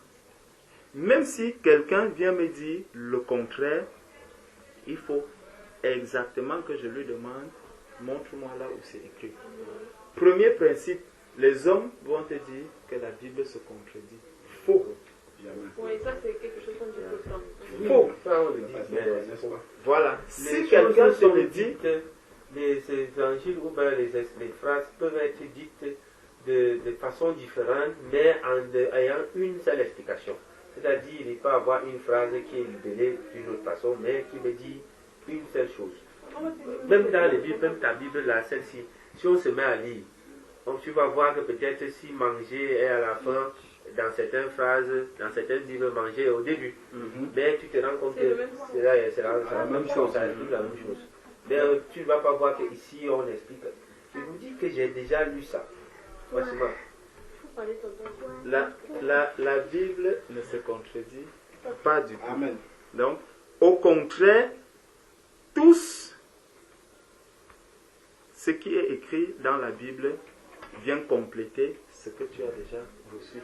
[SPEAKER 3] Même si quelqu'un vient me dire le contraire, il faut exactement que je lui demande, montre-moi là où c'est écrit. Premier principe, les hommes vont te dire que la Bible se contredit. Faux.
[SPEAKER 2] Oui, ça c'est quelque chose qu'on dit tout le temps.
[SPEAKER 3] Faux.
[SPEAKER 1] Ça, on le dit, mais
[SPEAKER 3] Voilà.
[SPEAKER 1] Si
[SPEAKER 3] Si quelqu'un te
[SPEAKER 1] sont
[SPEAKER 3] le dit,
[SPEAKER 1] dites, les évangiles ou bien les phrases peuvent être dites de façon différente, mais en ayant une seule explication. C'est-à-dire, il peut avoir une phrase qui est libellée d'une autre façon, mais qui veut dire une seule chose. Même dans les Bibles, même ta Bible, là, celle-ci, si on se met à lire, donc tu vas voir que peut-être si manger est à la fin, dans certaines phrases, dans certaines Bibles, manger est au début. Mais tu te rends compte que c'est la même chose, ça explique la même chose. Mais tu ne vas pas voir qu'ici on explique. Je vous dis que j'ai déjà lu ça. Facilement.
[SPEAKER 3] la Bible ne se contredit pas du tout.
[SPEAKER 4] Amen.
[SPEAKER 3] Donc, au contraire, tous ce qui est écrit dans la Bible vient compléter ce que tu as déjà reçu.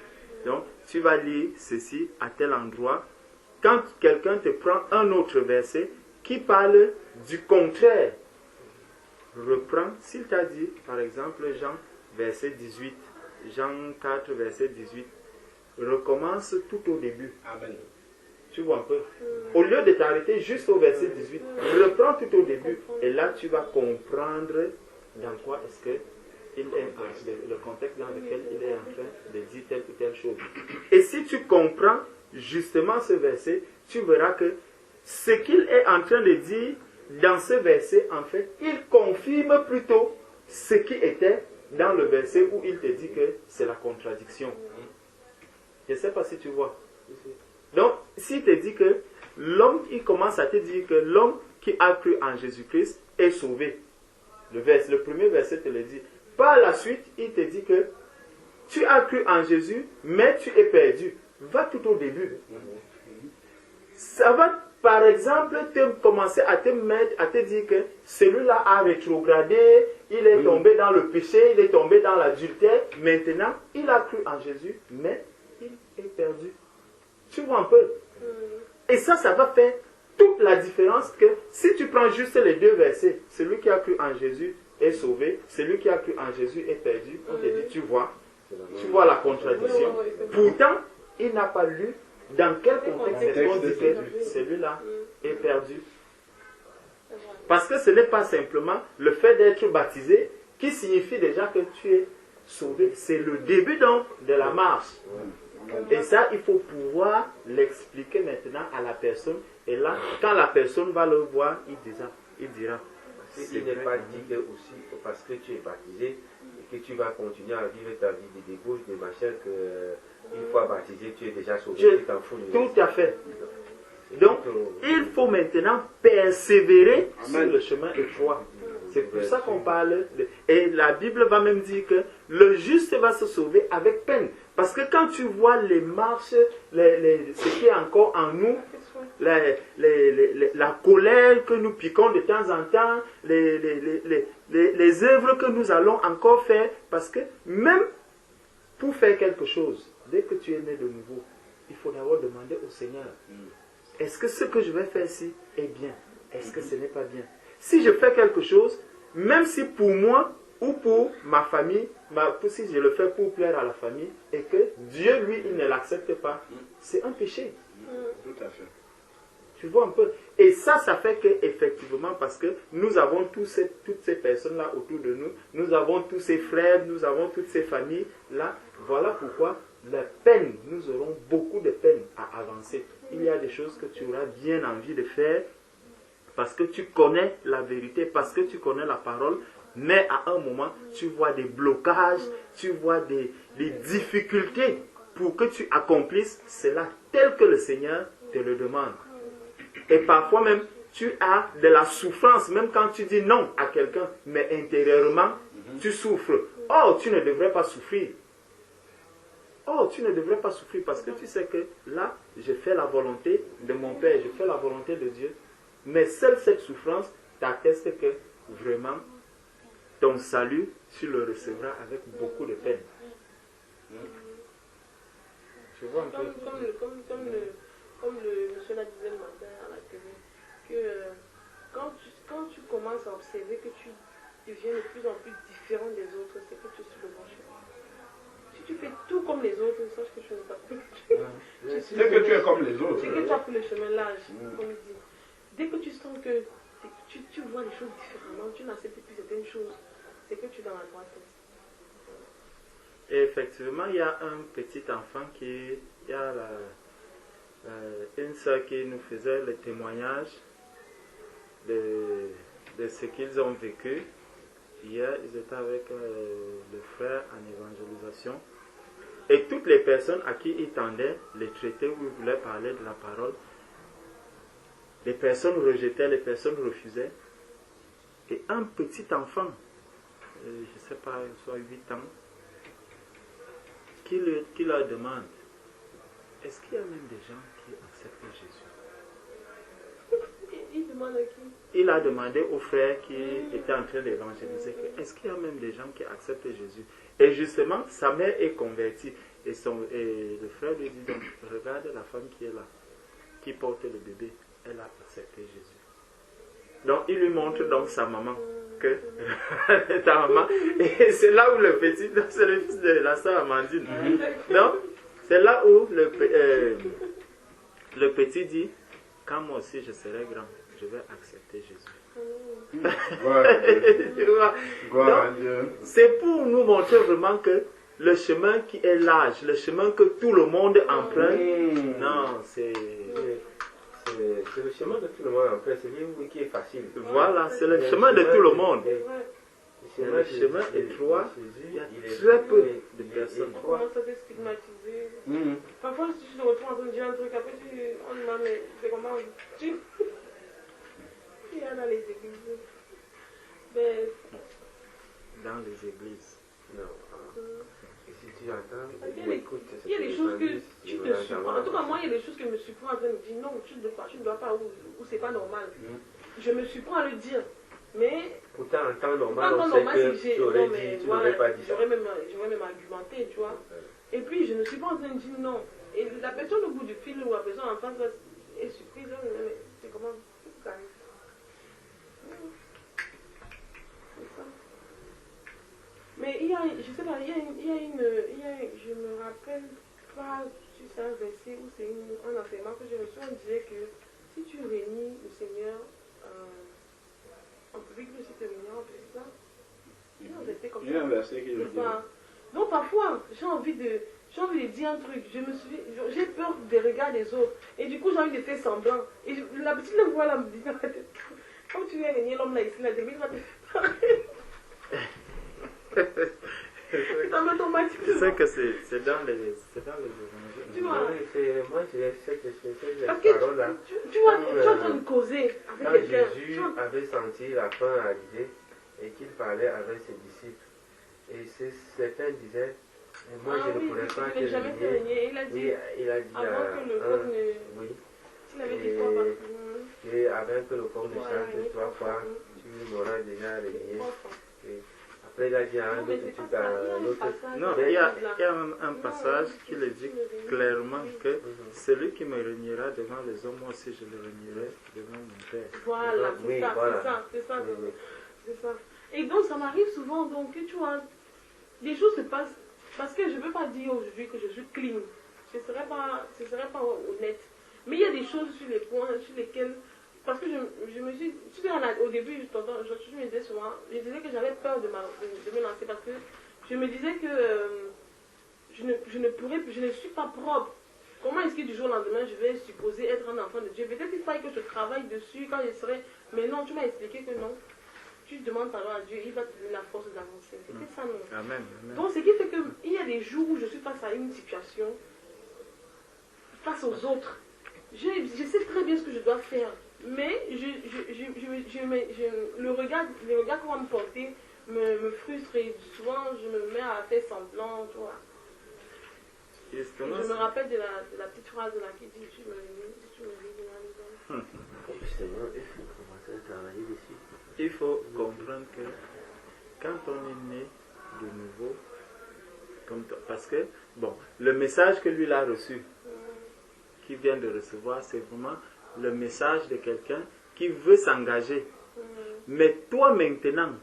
[SPEAKER 3] Donc, tu vas lire ceci à tel endroit. Quand quelqu'un te prend un autre verset qui parle du contraire, reprends, s'il t'a dit, par exemple, Jean, verset 18, Jean 4, verset 18, recommence tout au début.
[SPEAKER 4] Amen.
[SPEAKER 3] Tu vois un peu. Au lieu de t'arrêter juste au verset 18, reprends tout au début. Et là, tu vas comprendre dans quoi est-ce que il est, le contexte dans lequel il est en train de dire telle ou telle chose. Et si tu comprends justement ce verset, tu verras que ce qu'il est en train de dire dans ce verset, en fait, il confirme plutôt ce qui était dans le verset où il te dit que c'est la contradiction. Je ne sais pas si tu vois. Donc, s'il te dit que l'homme, il commence à te dire que l'homme qui a cru en Jésus-Christ est sauvé. Le premier verset te le dit. Par la suite, il te dit que tu as cru en Jésus, mais tu es perdu. Va tout au début. Ça va par exemple, commencer à te mettre, à te dire que celui-là a rétrogradé, il est tombé dans le péché, il est tombé dans l'adultère, maintenant, il a cru en Jésus, mais il est perdu. Tu vois un peu? Et ça va faire toute la différence que si tu prends juste les deux versets, celui qui a cru en Jésus est sauvé, celui qui a cru en Jésus est perdu, on te dit, tu vois la contradiction. Pourtant, il n'a pas lu dans quel contexte est-ce qu'on dit que celui-là est perdu. Parce que ce n'est pas simplement le fait d'être baptisé qui signifie déjà que tu es sauvé. C'est le début donc de la marche. Et ça, il faut pouvoir l'expliquer maintenant à la personne. Et là, quand la personne va le voir, il dira.
[SPEAKER 1] Il n'est pas dit que aussi parce que tu es baptisé et que tu vas continuer à vivre ta vie de débauche, de machin, que une fois baptisé, tu es déjà sauvé.
[SPEAKER 3] Tout à fait. Donc, il faut maintenant persévérer sur le chemin étroit. C'est pour ça qu'on parle. Et la Bible va même dire que le juste va se sauver avec peine. Parce que quand tu vois les marches, ce qui est encore en nous, la colère que nous piquons de temps en temps, les œuvres que nous allons encore faire, parce que même pour faire quelque chose, dès que tu es né de nouveau, il faut d'abord demander au Seigneur, est-ce que ce que je vais faire ici est bien? Est-ce que ce n'est pas bien? Si je fais quelque chose, même si pour moi ou pour ma famille, si je le fais pour plaire à la famille, et que Dieu, lui, il ne l'accepte pas, c'est un péché.
[SPEAKER 4] Tout à fait.
[SPEAKER 3] Tu vois un peu? Et ça fait qu'effectivement, parce que nous avons toutes ces personnes-là autour de nous, nous avons tous ces frères, nous avons toutes ces familles-là, voilà pourquoi la peine, nous aurons beaucoup de peine à avancer. Il y a des choses que tu auras bien envie de faire, parce que tu connais la vérité, parce que tu connais la parole, mais à un moment, tu vois des blocages, tu vois des difficultés pour que tu accomplisses cela tel que le Seigneur te le demande. Et parfois même, tu as de la souffrance, même quand tu dis non à quelqu'un, mais intérieurement, tu souffres. Oh, tu ne devrais pas souffrir. Oh, tu ne devrais pas souffrir parce que tu sais que là, je fais la volonté de mon Père, je fais la volonté de Dieu. Mais seule cette souffrance t'atteste que vraiment, ton salut, tu le recevras avec beaucoup de peine. Tu vois un peu?
[SPEAKER 2] Comme le monsieur l'a disait le matin à la télé, que quand tu commences à observer que tu deviens de plus en plus différent des autres, c'est que tu es sur le bon chemin. Si tu fais tout comme les autres, sache que tu ne pas plus.
[SPEAKER 4] C'est que tu es comme les autres.
[SPEAKER 2] C'est que tu as pris le chemin large, comme il dit. Dès que tu sens que tu vois les choses différemment, tu n'acceptes plus certaines choses, c'est que tu es dans la droite.
[SPEAKER 3] Et effectivement, il y a un petit enfant il y a une soeur qui nous faisait le témoignage de ce qu'ils ont vécu. Hier, ils étaient avec le frère en évangélisation. Et toutes les personnes à qui ils tendaient les traitaient où ils voulaient parler de la parole, les personnes rejetaient, les personnes refusaient. Et un petit enfant, je ne sais pas, soit 8 ans, qui leur demande, est-ce qu'il y a même des gens qui acceptent Jésus?
[SPEAKER 2] Il demande à qui?
[SPEAKER 3] Il a demandé au frère qui était en train d'évangéliser, est-ce qu'il y a même des gens qui acceptent Jésus? Et justement, sa mère est convertie. Et le frère lui dit, donc, regarde la femme qui est là, qui porte le bébé, elle a accepté Jésus. Donc, il lui montre donc sa maman, que ta maman, et c'est là où le petit, c'est le fils de la sœur Amandine. Donc, c'est là où le petit dit, quand moi aussi je serai grand, je vais accepter Jésus. C'est pour nous montrer vraiment que le chemin qui est large, le chemin que tout le monde emprunte, non, c'est
[SPEAKER 1] le chemin de tout le monde emprunte, c'est lui qui est facile.
[SPEAKER 3] Voilà, c'est le chemin de tout le monde. Le chemin étroit, il y a très peu de personnes.
[SPEAKER 2] On commence à te stigmatiser. Parfois, si tu te retrouves en train de dire un truc, après on demande, mais c'est comment tu... Il y a dans les églises. Mais...
[SPEAKER 3] Dans les églises.
[SPEAKER 1] Non. Et si tu entends,
[SPEAKER 2] Il y a
[SPEAKER 1] écoute,
[SPEAKER 2] il y a des choses que tu te surprends. En tout cas, moi, il y a des choses que je me surprends en train de dire non, tu ne dois pas, ou c'est pas normal. Je me surprends à le dire. Mais.
[SPEAKER 1] Pourtant, en temps normal,
[SPEAKER 2] Pourtant,
[SPEAKER 1] on
[SPEAKER 2] normal,
[SPEAKER 1] sait que
[SPEAKER 2] si j'ai.
[SPEAKER 1] tu aurais
[SPEAKER 2] Non, mais
[SPEAKER 1] dit, tu
[SPEAKER 2] voilà,
[SPEAKER 1] n'aurais pas dit ça.
[SPEAKER 2] j'aurais même argumenté, tu vois. Et puis, je ne suis pas en train de dire non. Et la personne au bout du fil ou la personne en face est surprise. Mais c'est comment? C'est ça. Mais il y a, je sais pas, je me rappelle pas si c'est un verset ou c'est un enseignement que j'ai reçu, on disait que si tu réunis le Seigneur en public, le si tu réunis en public, ça, il y a un verset comme ça.
[SPEAKER 5] Il y a un verset qui le dit.
[SPEAKER 2] Donc parfois, j'ai envie de dire un truc, j'ai peur des regards des autres, et du coup j'ai envie de faire semblant. Et la petite le voit là, me dit, quand tu viens régner l'homme là ici, là, il va te faire parler. Ça me traumatise.
[SPEAKER 3] Je sais que c'est dans les évangiles.
[SPEAKER 2] Tu vois,
[SPEAKER 1] Moi, j'ai cette expression de
[SPEAKER 2] parce que
[SPEAKER 1] parole là.
[SPEAKER 2] tu vois, tu es en train de causer
[SPEAKER 1] Quand
[SPEAKER 2] avec quelqu'un.
[SPEAKER 1] Jésus avait senti la faim arriver et qu'il parlait avec ses disciples, et certains disaient, moi je ne pourrais pas te
[SPEAKER 2] jamais fait régner. Il a dit,
[SPEAKER 1] il a dit
[SPEAKER 2] avant que le coq ne...
[SPEAKER 1] oui.
[SPEAKER 2] Il avait dit quoi?
[SPEAKER 1] Et avant que le corps ne change 3 fois, tu m'auras déjà régné. Après, il a dit à un autre truc, à un autre.
[SPEAKER 3] Non, il y a même un passage qui le dit clairement que celui qui me régnera devant les hommes, moi aussi je le régnerai devant mon Père.
[SPEAKER 2] Voilà,
[SPEAKER 1] Oui,
[SPEAKER 2] c'est ça,
[SPEAKER 1] voilà.
[SPEAKER 2] c'est ça. Et donc, ça m'arrive souvent, donc, tu vois, des choses se passent, parce que je ne veux pas dire aujourd'hui que je suis clean. Ce ne serait pas honnête. Mais il y a des choses sur les points, sur lesquels, parce que je me suis, tu sais, au début, je me disais souvent, je disais que j'avais peur de me lancer, parce que je me disais que je ne suis pas propre. Comment est-ce que du jour au lendemain, je vais supposer être un enfant de Dieu? Peut-être qu'il faille que je travaille dessus quand je serai... Mais non, tu m'as expliqué que non. Tu demandes pardon à Dieu, il va te donner la force d'avancer. C'était ça, non?
[SPEAKER 3] Amen.
[SPEAKER 2] Donc, ce qui fait qu'il y a des jours où je suis face à une situation, face aux autres. Je sais très bien ce que je dois faire. Mais le regard qu'on va me porter me frustre et souvent je me mets à faire semblant, tu vois.
[SPEAKER 3] Justement,
[SPEAKER 2] je me rappelle de la petite phrase là qui dit tu me réuniras.
[SPEAKER 1] Justement, il faut commencer à travailler dessus.
[SPEAKER 3] Il faut comprendre que quand on est né de nouveau, parce que, bon, le message que lui a reçu, qui vient de recevoir, c'est vraiment le message de quelqu'un qui veut s'engager. Mais toi maintenant,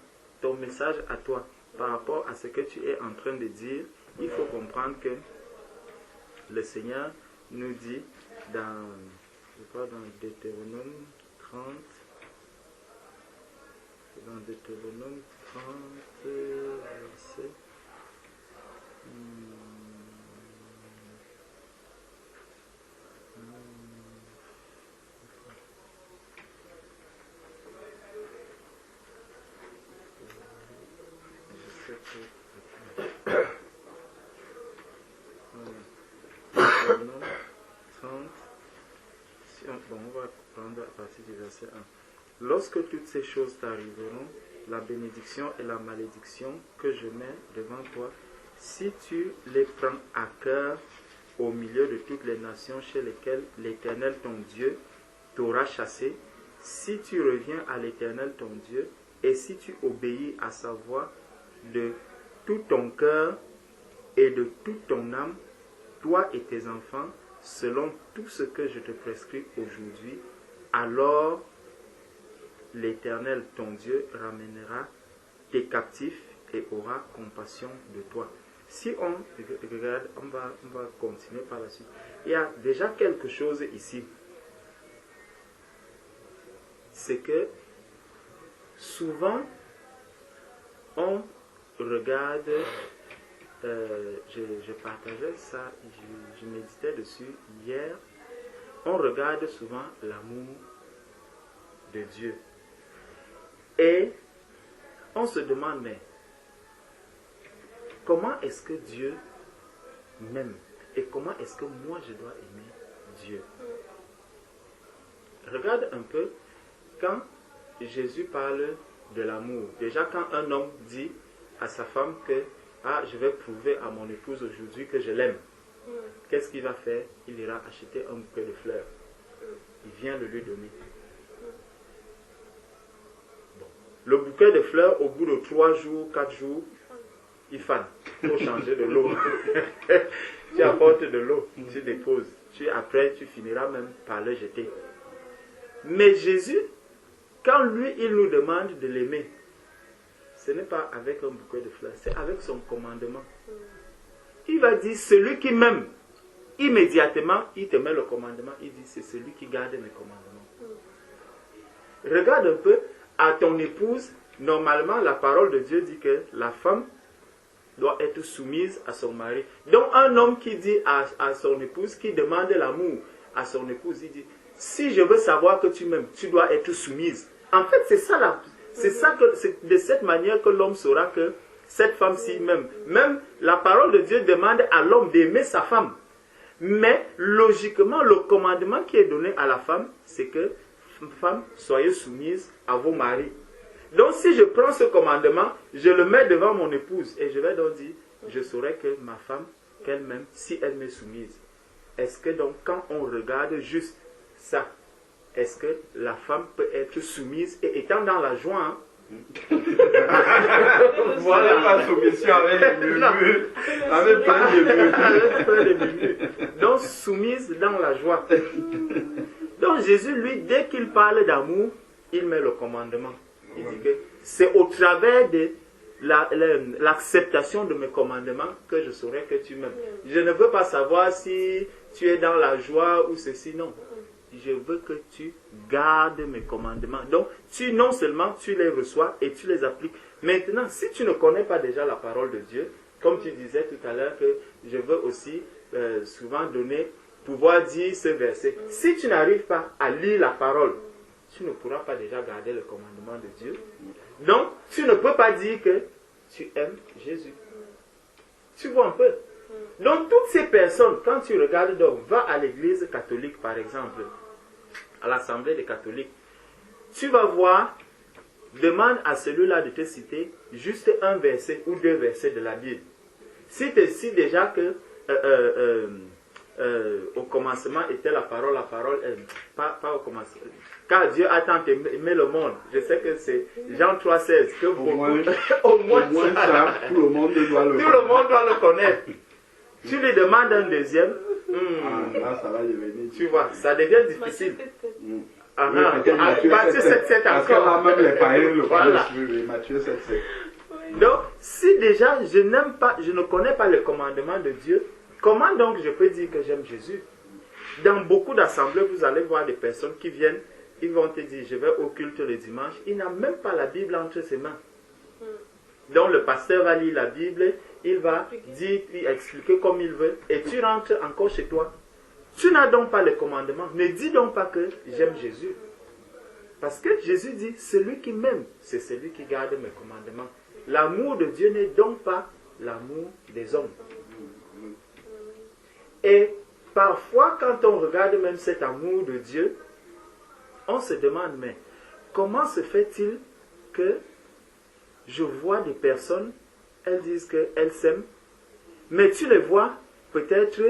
[SPEAKER 3] ton message à toi, par rapport à ce que tu es en train de dire, il faut comprendre que le Seigneur nous dit dans Deutéronome 30, verset. Bon, on va prendre à partir du verset 1. Lorsque toutes ces choses t'arriveront, la bénédiction et la malédiction que je mets devant toi, si tu les prends à cœur au milieu de toutes les nations chez lesquelles l'Éternel ton Dieu t'aura chassé, si tu reviens à l'Éternel ton Dieu, et si tu obéis à sa voix de tout ton cœur et de toute ton âme, toi et tes enfants, selon tout ce que je te prescris aujourd'hui, alors l'Éternel ton Dieu ramènera tes captifs et aura compassion de toi. Si on regarde, on va continuer par la suite. Il y a déjà quelque chose ici. C'est que souvent, on regarde, je partageais ça, je méditais dessus hier, on regarde souvent l'amour de Dieu. Et on se demande, mais comment est-ce que Dieu m'aime? Et comment est-ce que moi je dois aimer Dieu? Regarde un peu, quand Jésus parle de l'amour, déjà quand un homme dit à sa femme ah, je vais prouver à mon épouse aujourd'hui que je l'aime. Qu'est-ce qu'il va faire? Il ira acheter un bouquet de fleurs. Il vient le lui donner. Bon. Le bouquet de fleurs, au bout de 3 jours, 4 jours, il fane. Il faut changer de l'eau. Tu apportes de l'eau, tu déposes. Après, tu finiras même par le jeter. Mais Jésus, quand lui, il nous demande de l'aimer, ce n'est pas avec un bouquet de fleurs, c'est avec son commandement. Il va dire, celui qui m'aime, immédiatement, il te met le commandement, il dit, c'est celui qui garde mes commandements. Regarde un peu, à ton épouse, normalement, la parole de Dieu dit que la femme doit être soumise à son mari. Donc, un homme qui dit à son épouse, qui demande l'amour à son épouse, il dit, si je veux savoir que tu m'aimes, tu dois être soumise. En fait, c'est ça, c'est de cette manière que l'homme saura que cette femme-ci m'aime. Même la parole de Dieu demande à l'homme d'aimer sa femme. Mais, logiquement, le commandement qui est donné à la femme, c'est que, femme, soyez soumise à vos maris. Donc, si je prends ce commandement, je le mets devant mon épouse et je vais donc dire, je saurai que ma femme, qu'elle m'aime, si elle m'est soumise. Est-ce que donc, quand on regarde juste ça, est-ce que la femme peut être soumise et étant dans la joie,
[SPEAKER 4] Voilà la soumission avec les murmures, avec plein de murmures.
[SPEAKER 3] Donc, soumise dans la joie. Donc, Jésus, lui, dès qu'il parle d'amour, il met le commandement. Il dit que c'est au travers de l'acceptation de mes commandements que je saurai que tu m'aimes. Je ne veux pas savoir si tu es dans la joie ou ceci, non. Je veux que tu gardes mes commandements. Donc, non seulement tu les reçois et tu les appliques. Maintenant, si tu ne connais pas déjà la parole de Dieu, comme tu disais tout à l'heure que je veux aussi souvent pouvoir dire ce verset. Si tu n'arrives pas à lire la parole, tu ne pourras pas déjà garder le commandement de Dieu. Donc, tu ne peux pas dire que tu aimes Jésus. Tu vois un peu. Donc, toutes ces personnes, quand tu regardes, donc, va à l'église catholique, par exemple, à l'assemblée des catholiques, tu vas voir, demande à celui-là de te citer juste un verset ou 2 versets de la Bible. Si tu cites déjà que au commencement était la parole pas au commencement. Car Dieu a tant aimé le monde. Je sais que c'est Jean 3,16. Au moins ça,
[SPEAKER 4] tout le monde doit
[SPEAKER 3] le connaître. Tu lui demandes un deuxième.
[SPEAKER 4] Là, ça va devenir.
[SPEAKER 3] Tu vois, ça devient difficile.
[SPEAKER 4] Matthieu 7,7
[SPEAKER 3] encore.
[SPEAKER 4] Parce que là, même les païens le
[SPEAKER 3] voilà.
[SPEAKER 4] connaissent. Matthieu 7,7.
[SPEAKER 3] Donc, si déjà je ne connais pas le commandement de Dieu, comment donc je peux dire que j'aime Jésus? Dans beaucoup d'assemblées, vous allez voir des personnes qui viennent, ils vont te dire, je vais au culte le dimanche. Il n'a même pas la Bible entre ses mains. Donc le pasteur va lire la Bible, il va dire, expliquer comme il veut, et tu rentres encore chez toi. Tu n'as donc pas le commandement. Ne dis donc pas que j'aime Jésus. Parce que Jésus dit, celui qui m'aime, c'est celui qui garde mes commandements. L'amour de Dieu n'est donc pas l'amour des hommes. Et parfois, quand on regarde même cet amour de Dieu, on se demande, mais comment se fait-il que je vois des personnes, elles disent qu'elles s'aiment, mais tu les vois peut-être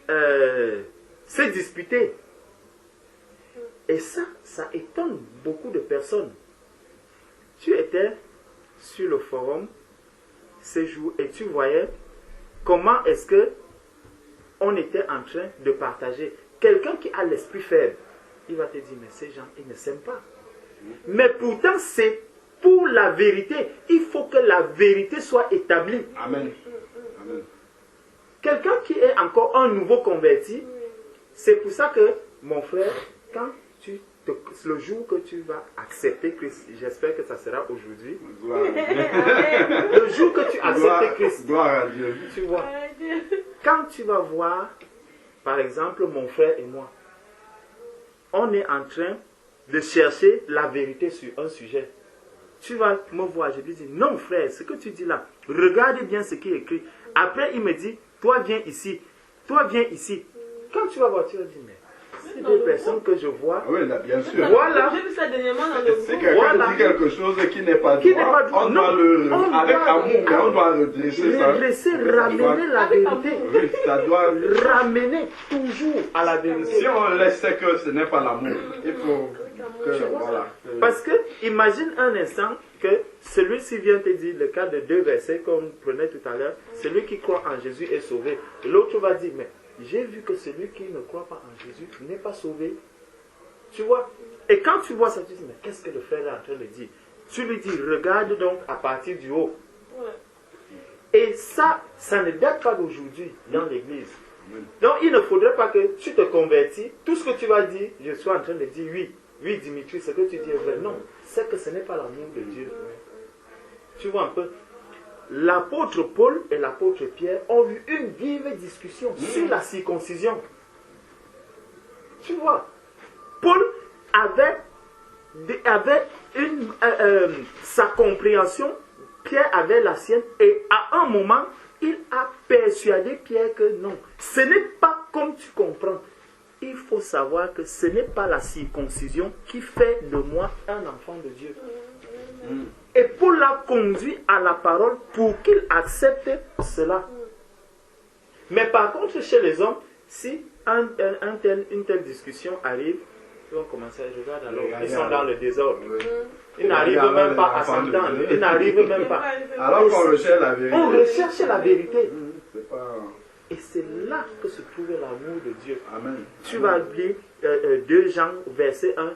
[SPEAKER 3] se disputer. Et ça étonne beaucoup de personnes. Tu étais sur le forum ces jours et tu voyais comment est-ce que on était en train de partager. Quelqu'un qui a l'esprit faible, il va te dire, mais ces gens, ils ne s'aiment pas. Mais pourtant, c'est pour la vérité. Il faut que la vérité soit établie.
[SPEAKER 4] Amen. Amen.
[SPEAKER 3] Quelqu'un qui est encore un nouveau converti, c'est pour ça que, mon frère, le jour que tu vas accepter Christ, j'espère que ça sera aujourd'hui. Le jour que tu acceptes Christ,
[SPEAKER 4] gloire à Dieu.
[SPEAKER 3] Tu vois, quand tu vas voir, par exemple, mon frère et moi, on est en train de chercher la vérité sur un sujet. Tu vas me voir, je lui dis, non frère, ce que tu dis là, regarde bien ce qui est écrit. Après, il me dit, toi viens ici, toi viens ici. Quand tu vas voir, tu vas dire, mais ces deux personnes que je vois,
[SPEAKER 5] Oui, là, bien sûr.
[SPEAKER 3] voilà.
[SPEAKER 2] J'ai vu ça dernièrement dans le
[SPEAKER 5] Si
[SPEAKER 2] groupe.
[SPEAKER 5] quelqu'un
[SPEAKER 3] Voilà.
[SPEAKER 5] dit quelque chose qui n'est pas
[SPEAKER 3] Qui n'est
[SPEAKER 5] droit,
[SPEAKER 3] pas droit.
[SPEAKER 5] on doit
[SPEAKER 3] Non,
[SPEAKER 5] le...
[SPEAKER 3] on
[SPEAKER 5] avec
[SPEAKER 3] doit-
[SPEAKER 5] amour, mais on doit redresser ça.
[SPEAKER 3] Redresser, ramener la
[SPEAKER 2] Avec
[SPEAKER 3] vérité.
[SPEAKER 2] amour.
[SPEAKER 5] Oui, ça doit...
[SPEAKER 3] Ramener toujours à la vérité.
[SPEAKER 5] Si on laisse que ce n'est pas l'amour, il faut que...
[SPEAKER 2] Tu vois,
[SPEAKER 5] Voilà.
[SPEAKER 3] Parce que, imagine un instant que celui-ci vient te dire, le cas de 2 versets qu'on prenait tout à l'heure, celui qui croit en Jésus est sauvé. L'autre va dire, mais j'ai vu que celui qui ne croit pas en Jésus n'est pas sauvé. Tu vois? Et quand tu vois ça, tu dis, mais qu'est-ce que le frère est en train de dire? Tu lui dis, regarde donc à partir du haut.
[SPEAKER 2] Ouais.
[SPEAKER 3] Et ça ne date pas d'aujourd'hui dans l'église. Donc il ne faudrait pas que tu te convertis, tout ce que tu vas dire, je suis en train de dire oui. Oui, Dimitri, ce que tu dis est vrai. Non, c'est que ce n'est pas l'amour de Dieu. Tu vois un peu. L'apôtre Paul et l'apôtre Pierre ont eu une vive discussion sur la circoncision. Tu vois, Paul avait sa compréhension, Pierre avait la sienne, et à un moment, il a persuadé Pierre que non, ce n'est pas comme tu comprends. Il faut savoir que ce n'est pas la circoncision qui fait de moi un enfant de Dieu. Et Paul l'a conduit à la parole pour qu'il accepte cela. Mais par contre, chez les hommes, si une telle discussion arrive, ils vont commencer à regarder alors. Ils sont dans le désordre. Ils n'arrivent même pas à s'entendre. Ils n'arrivent même pas.
[SPEAKER 5] Alors qu'on recherche la vérité.
[SPEAKER 3] On recherche la vérité.
[SPEAKER 5] C'est pas...
[SPEAKER 3] Et c'est là que se trouve l'amour de Dieu.
[SPEAKER 5] Amen.
[SPEAKER 3] Tu vas lire 2 Jean, verset 1.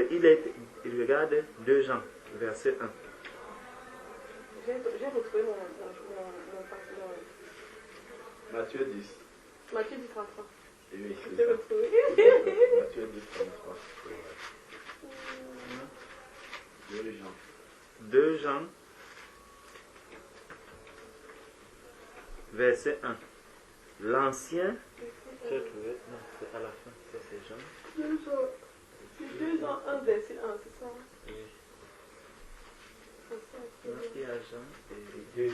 [SPEAKER 3] Il regarde 2 Jean, verset 1.
[SPEAKER 2] J'ai retrouvé mon
[SPEAKER 4] Matthieu 10.
[SPEAKER 2] Matthieu 10, 33.
[SPEAKER 4] Oui,
[SPEAKER 2] J'ai
[SPEAKER 4] c'est ça.
[SPEAKER 2] retrouvé.
[SPEAKER 4] Matthieu 10, 33. 2 Jean.
[SPEAKER 3] 2 Jean, verset 1. L'ancien... Tu as trouvé? Non, c'est à la fin. Ça, c'est Jean.
[SPEAKER 2] 2 ans, 1 verset 1, c'est ça?
[SPEAKER 3] Oui.
[SPEAKER 2] C'est ça.
[SPEAKER 3] Non, il y a Jean et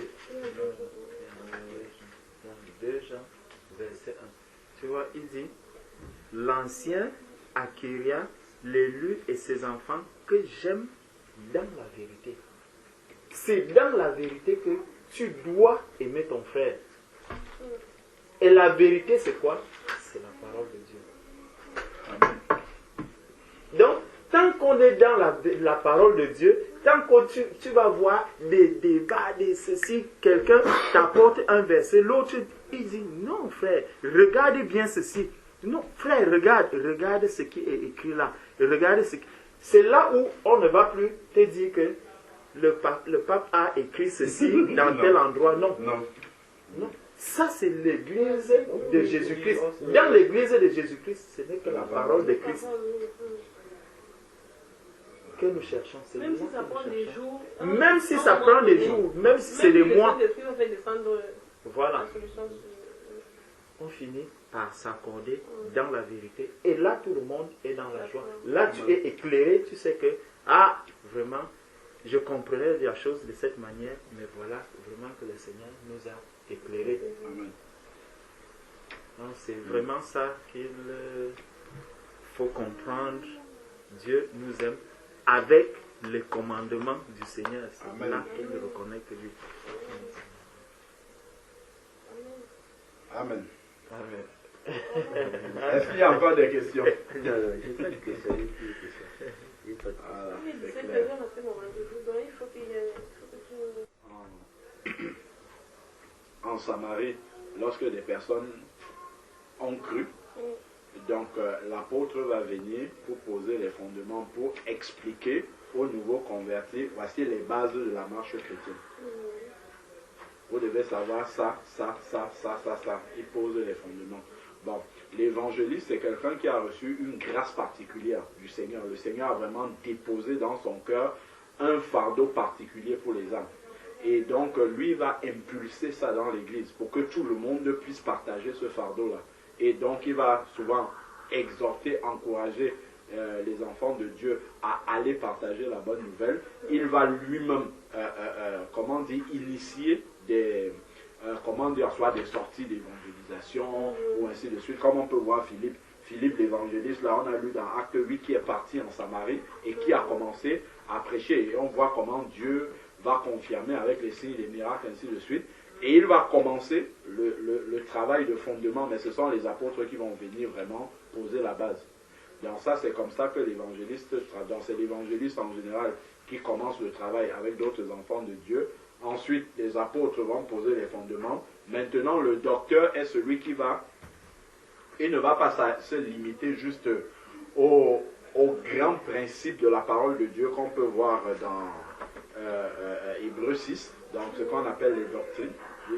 [SPEAKER 3] 2 Jean, verset 1. Tu vois, il dit, l'ancien acquérir l'élu et ses enfants que j'aime dans la vérité. C'est dans la vérité que tu dois aimer ton frère. Et la vérité, c'est quoi? C'est la parole de Dieu. Donc, tant qu'on est dans la parole de Dieu, tant que tu vas voir des débats, des ceci, quelqu'un t'apporte un verset, l'autre, il dit, non frère, regarde bien ceci. Non frère, regarde ce qui est écrit là. Regarde ce qui... C'est là où on ne va plus te dire que le pape a écrit ceci dans tel endroit. Non. Non. Ça, c'est l'église de Jésus-Christ. Dans l'église de Jésus-Christ, ce n'est que la parole de Christ que nous cherchons.
[SPEAKER 2] Même si ça prend des jours.
[SPEAKER 3] Même si ça prend des jours, même si c'est des mois. Voilà. On finit par s'accorder dans la vérité. Et là, tout le monde est dans la joie. Là, tu es éclairé. Tu sais que, vraiment, je comprenais la chose de cette manière. Mais voilà, vraiment que le Seigneur nous a éclairés. Donc, c'est vraiment ça qu'il faut comprendre. Dieu nous aime avec les commandements du Seigneur. C'est là qu'il reconnaît que lui.
[SPEAKER 5] Amen.
[SPEAKER 3] Amen.
[SPEAKER 5] Est-ce qu'il y a encore des questions?
[SPEAKER 1] Non, j'ai pas de questions.
[SPEAKER 5] Voilà, c'est
[SPEAKER 2] C'est
[SPEAKER 5] clair.
[SPEAKER 2] déjà après mon rendez-vous, donc il faut qu'il y ait...
[SPEAKER 5] En Samarie, lorsque des personnes ont cru, donc l'apôtre va venir pour poser les fondements, pour expliquer aux nouveaux convertis, voici les bases de la marche chrétienne. Vous devez savoir ça. Il pose les fondements. Bon, l'évangéliste, c'est quelqu'un qui a reçu une grâce particulière du Seigneur. Le Seigneur a vraiment déposé dans son cœur un fardeau particulier pour les âmes. Et donc, lui va impulser ça dans l'église pour que tout le monde puisse partager ce fardeau-là. Et donc, il va souvent exhorter, encourager les enfants de Dieu à aller partager la bonne nouvelle. Il va lui-même, initier des, soit des sorties d'évangélisation ou ainsi de suite. Comme on peut voir Philippe l'évangéliste, là on a lu dans Acte 8 qui est parti en Samarie et qui a commencé à prêcher. Et on voit comment Dieu va confirmer avec les signes, les miracles, ainsi de suite. Et il va commencer le travail de fondement, mais ce sont les apôtres qui vont venir vraiment poser la base. Donc ça, c'est comme ça que l'évangéliste, donc c'est l'évangéliste en général qui commence le travail avec d'autres enfants de Dieu. Ensuite, les apôtres vont poser les fondements. Maintenant, le docteur est celui qui va, il ne va pas se limiter juste au grand principe de la parole de Dieu qu'on peut voir dans Hébreux 6, donc ce qu'on appelle les doctrines.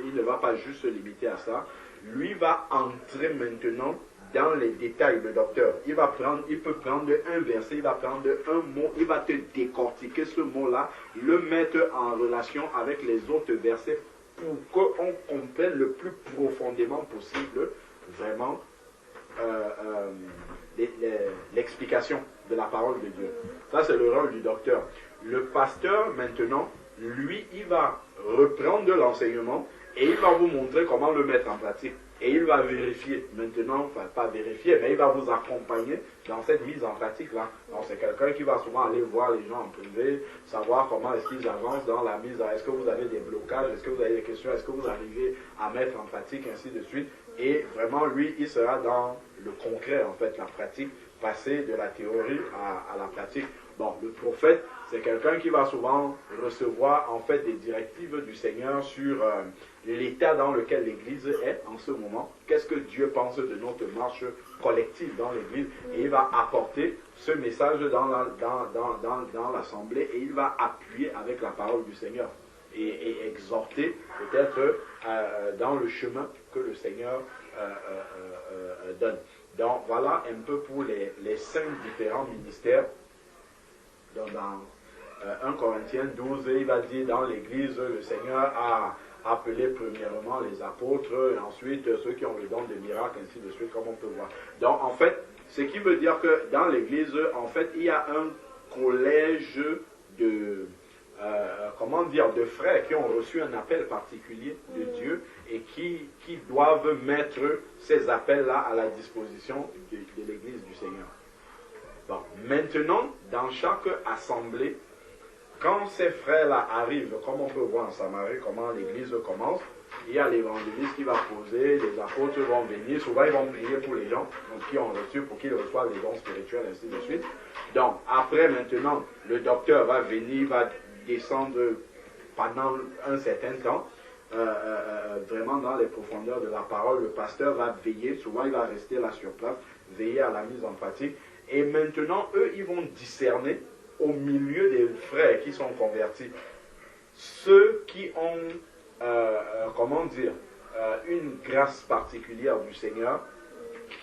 [SPEAKER 5] Il ne va pas juste se limiter à ça. Lui va entrer maintenant dans les détails, le docteur. Il peut prendre un verset, il va prendre un mot, il va te décortiquer ce mot-là, le mettre en relation avec les autres versets pour qu'on comprenne le plus profondément possible vraiment l'explication de la parole de Dieu. Ça, c'est le rôle du docteur. Le pasteur, maintenant, lui, il va reprendre l'enseignement et il va vous montrer comment le mettre en pratique. Et il va vérifier maintenant, enfin pas vérifier, mais il va vous accompagner dans cette mise en pratique-là. Donc c'est quelqu'un qui va souvent aller voir les gens en privé, savoir comment est-ce qu'ils avancent dans la mise, est-ce que vous avez des blocages, est-ce que vous avez des questions, est-ce que vous arrivez à mettre en pratique, ainsi de suite. Et vraiment, lui, il sera dans le concret, en fait, la pratique, passer de la théorie à la pratique. Bon, le prophète, c'est quelqu'un qui va souvent recevoir, en fait, des directives du Seigneur sur l'état dans lequel l'Église est en ce moment. Qu'est-ce que Dieu pense de notre marche collective dans l'Église? Et il va apporter ce message dans l'assemblée et il va appuyer avec la parole du Seigneur et exhorter peut-être dans le chemin que le Seigneur donne. Donc voilà un peu pour les 5 différents ministères. Donc, dans 1 Corinthiens 12, il va dire dans l'Église, le Seigneur a appelé premièrement les apôtres, et ensuite ceux qui ont le don de miracles, ainsi de suite, comme on peut voir. Donc en fait, ce qui veut dire que dans l'Église, en fait, il y a un collège de, de frères qui ont reçu un appel particulier de Dieu et qui doivent mettre ces appels-là à la disposition de l'Église du Seigneur. Bon, maintenant, dans chaque assemblée, quand ces frères-là arrivent, comme on peut voir en Samarie, comment l'Église commence, il y a l'évangéliste qui va poser, les apôtres vont venir, souvent ils vont prier pour les gens donc, qui ont reçu, pour qu'ils reçoivent les dons spirituels, ainsi de suite. Donc, après, maintenant, le docteur va venir, va descendre pendant un certain temps, vraiment dans les profondeurs de la parole. Le pasteur va veiller, souvent il va rester là sur place, veiller à la mise en pratique. Et maintenant, eux, ils vont discerner au milieu des frères qui sont convertis, ceux qui ont, une grâce particulière du Seigneur,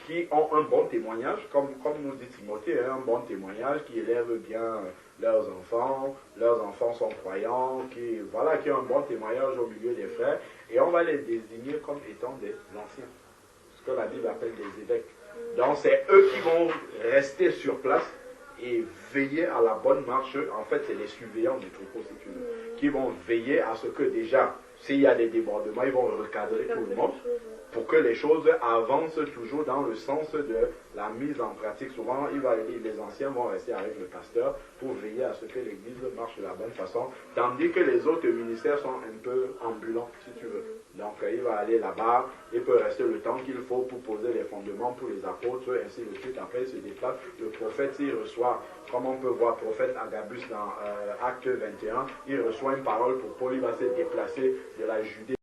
[SPEAKER 5] qui ont un bon témoignage, comme nous dit Timothée, un bon témoignage, qui élèvent bien leurs enfants sont croyants, qui ont un bon témoignage au milieu des frères, et on va les désigner comme étant des anciens, ce que la Bible appelle des évêques. Donc c'est eux qui vont rester sur place et veiller à la bonne marche. En fait, c'est les surveillants du troupeau, si tu veux, qui vont veiller à ce que déjà, s'il y a des débordements, ils vont recadrer tout le monde pour que les choses avancent toujours dans le sens de la mise en pratique. Souvent, les anciens vont rester avec le pasteur pour veiller à ce que l'Église marche de la bonne façon, tandis que les autres ministères sont un peu ambulants, si tu veux. Donc, il va aller là-bas, il peut rester le temps qu'il faut pour poser les fondements pour les apôtres, ainsi de suite. Après, il se déplace. Le prophète, il reçoit, comme on peut voir, prophète Agabus dans Acte 21, il reçoit une parole pour Paul, il va se déplacer de la Judée